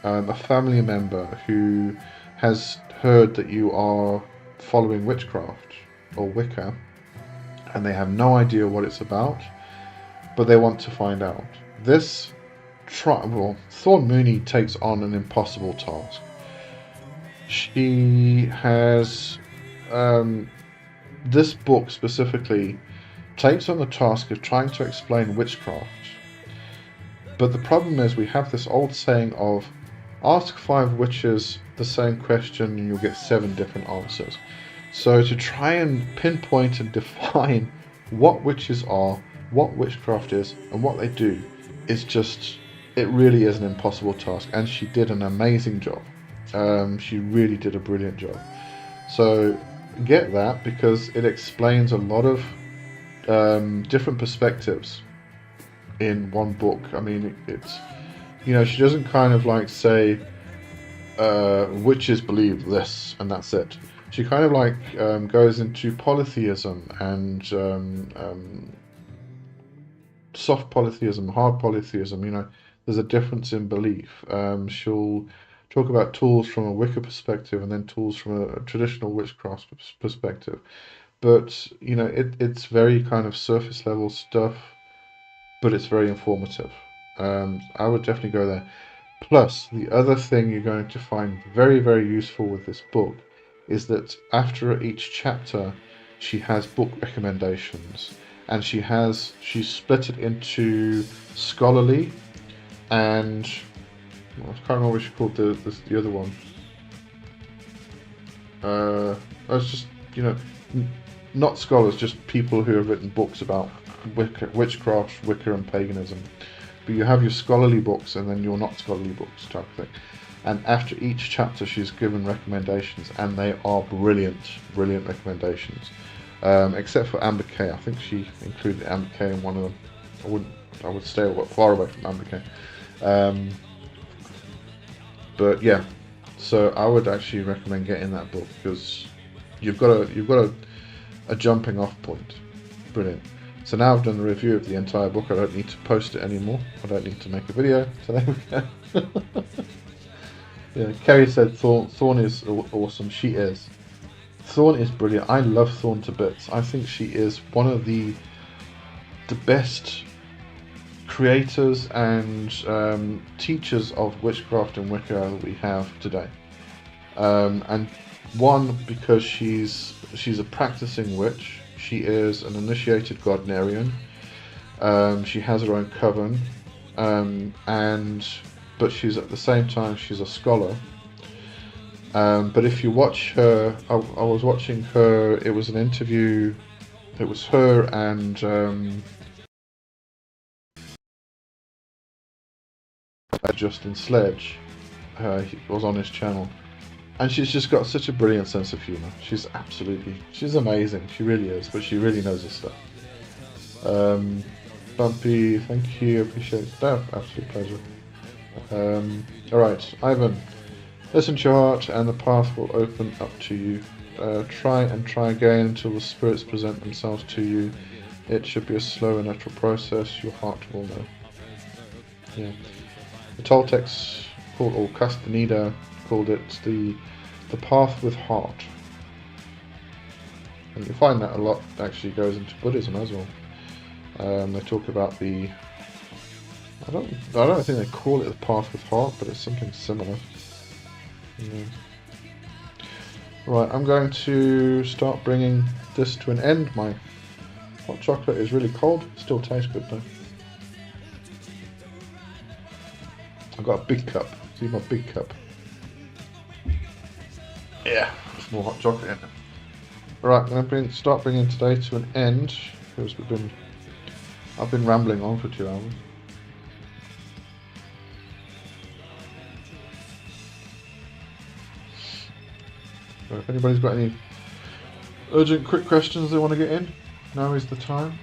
a family member who has heard that you are following witchcraft or Wicca, and they have no idea what it's about, but they want to find out. Thorn Mooney takes on an impossible task. She has, this book specifically takes on the task of trying to explain witchcraft. But the problem is we have this old saying of, ask 5 witches the same question and you'll get 7 different answers. So to try and pinpoint and define what witches are, what witchcraft is, and what they do is just, it really is an impossible task, and she did an amazing job. She really did a brilliant job. So get that, because it explains a lot of different perspectives in one book. I mean, it's, she doesn't kind of like say witches believe this and that's it. She kind of like goes into polytheism and soft polytheism, hard polytheism. There's a difference in belief. She'll talk about tools from a Wicca perspective and then tools from a traditional witchcraft perspective. But it's very kind of surface level stuff, but it's very informative. I would definitely go there. Plus, the other thing you're going to find very, very useful with this book is that after each chapter, she has book recommendations, and she's split it into scholarly and I can't remember what she called the other one. It's just not scholars, just people who have written books about witchcraft, Wicca, and paganism. But you have your scholarly books and then your not scholarly books type of thing. And after each chapter, she's given recommendations, and they are brilliant, brilliant recommendations. Except for Amber K, I think she included Amber K in one of them. I would stay far away from Amber K. But yeah, so I would actually recommend getting that book, because you've got a jumping off point. Brilliant. So now I've done the review of the entire book. I don't need to post it anymore. I don't need to make a video. So there we go. Yeah, Kerry said Thorn is awesome. She is. Thorn is brilliant. I love Thorn to bits. I think she is one of the best creators and teachers of witchcraft and Wicca that we have today. And one, because she's a practicing witch. She is an initiated Gardnerian. She has her own coven, but she's at the same time she's a scholar. But if you watch her, I was watching her. It was an interview. It was her and Justin Sledge. He was on his channel. And she's just got such a brilliant sense of humour. She's amazing. She really is, but she really knows her stuff. Bumpy, thank you, appreciate that. Absolute pleasure. Alright, Ivan. Listen to your heart and the path will open up to you. Try and try again until the spirits present themselves to you. It should be a slow and natural process. Your heart will know. Yeah. The Toltecs or Castaneda called it the path with heart, and you find that a lot actually goes into Buddhism as well. They talk about the I don't think they call it the path with heart, but it's something similar. Yeah. Right, I'm going to start bringing this to an end. My hot chocolate is really cold, still tastes good though. I've got a big cup. See my big cup? Yeah, there's more hot chocolate in it. Right, I'm going to start bringing today to an end, because I've been rambling on for 2 hours. So if anybody's got any urgent, quick questions they want to get in, now is the time.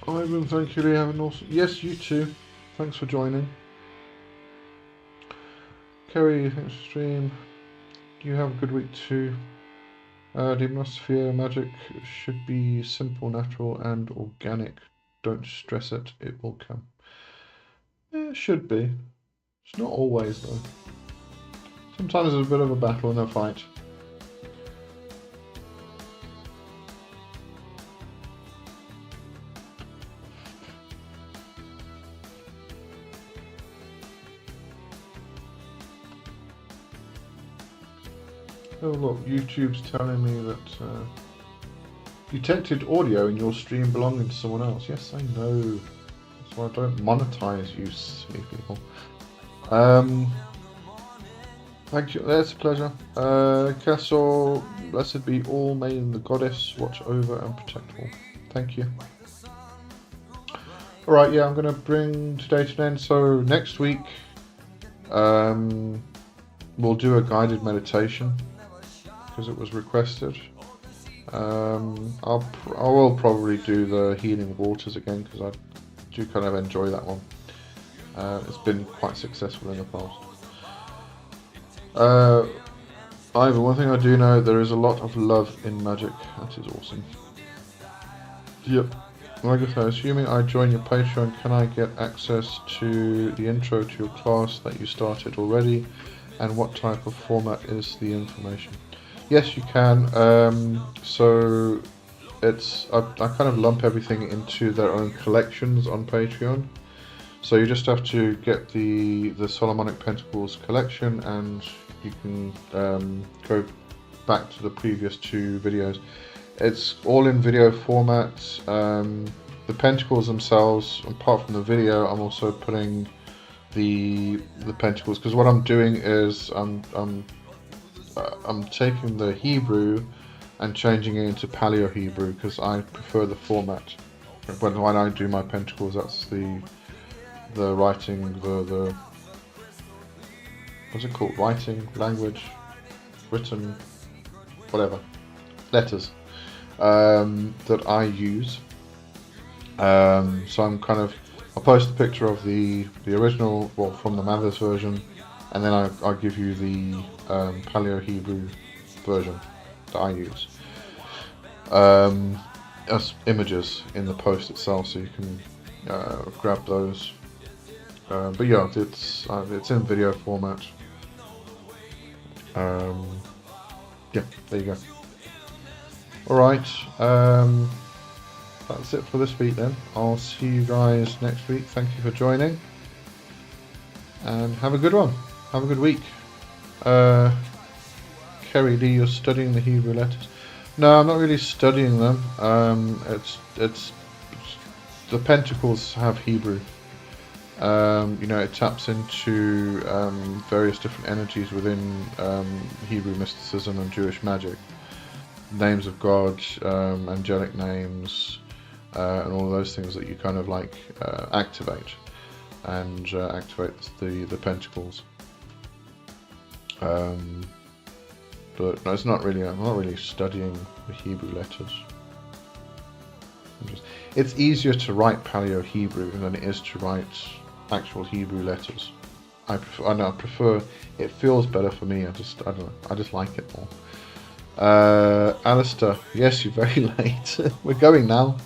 Ivan, thank you, Lee. Have an awesome. Yes, you too. Thanks for joining. Kerry, thanks for stream. You have a good week too. Demonosphere magic should be simple, natural, and organic. Don't stress it; it will come. Yeah, it should be. It's not always though. Sometimes there's a bit of a battle and a fight. Oh look, YouTube's telling me that Detected audio in your stream belonging to someone else. Yes, I know. That's why I don't monetize you silly people. Thank you. That's a pleasure. Castle, blessed be all, may the goddess watch over and protect all. Thank you. Alright, yeah, I'm going to bring today to an end. So next week, we'll do a guided meditation because it was requested. I will probably do the healing waters again because I do kind of enjoy that one. It's been quite successful in the past. However, one thing I do know, there is a lot of love in magic. That is awesome. Yep. Like I said, assuming I join your Patreon, can I get access to the intro to your class that you started already? And what type of format is the information? Yes, you can. So it's I kind of lump everything into their own collections on Patreon. So you just have to get the Solomonic Pentacles collection, and you can go back to the previous 2 videos. It's all in video format. The pentacles themselves, apart from the video, I'm also putting the pentacles, because what I'm doing is I'm taking the Hebrew and changing it into Paleo Hebrew because I prefer the format. When I do my pentacles, that's the writing, the what's it called? Writing, language, written, whatever, letters that I use. So I'm kind of, I'll post a picture of the original, well, from the Mathers version, and then I'll give you the Paleo Hebrew version that I use as images in the post itself, so you can grab those. But yeah, it's in video format. Yeah, there you go. Alright, that's it for this week then. I'll see you guys next week. Thank you for joining, and have a good one. Have a good week. Kerry Lee, you're studying the Hebrew letters? No, I'm not really studying them. It's the Pentacles have Hebrew. You know, it taps into various different energies within Hebrew mysticism and Jewish magic. Names of God, angelic names, and all those things that you kind of like activate, and activates the Pentacles. But no, it's not really. I'm not really studying the Hebrew letters. It's easier to write Paleo Hebrew than it is to write actual Hebrew letters. I prefer. It feels better for me. I don't know. I just like it more. Alistair, yes, you're very late. We're going now.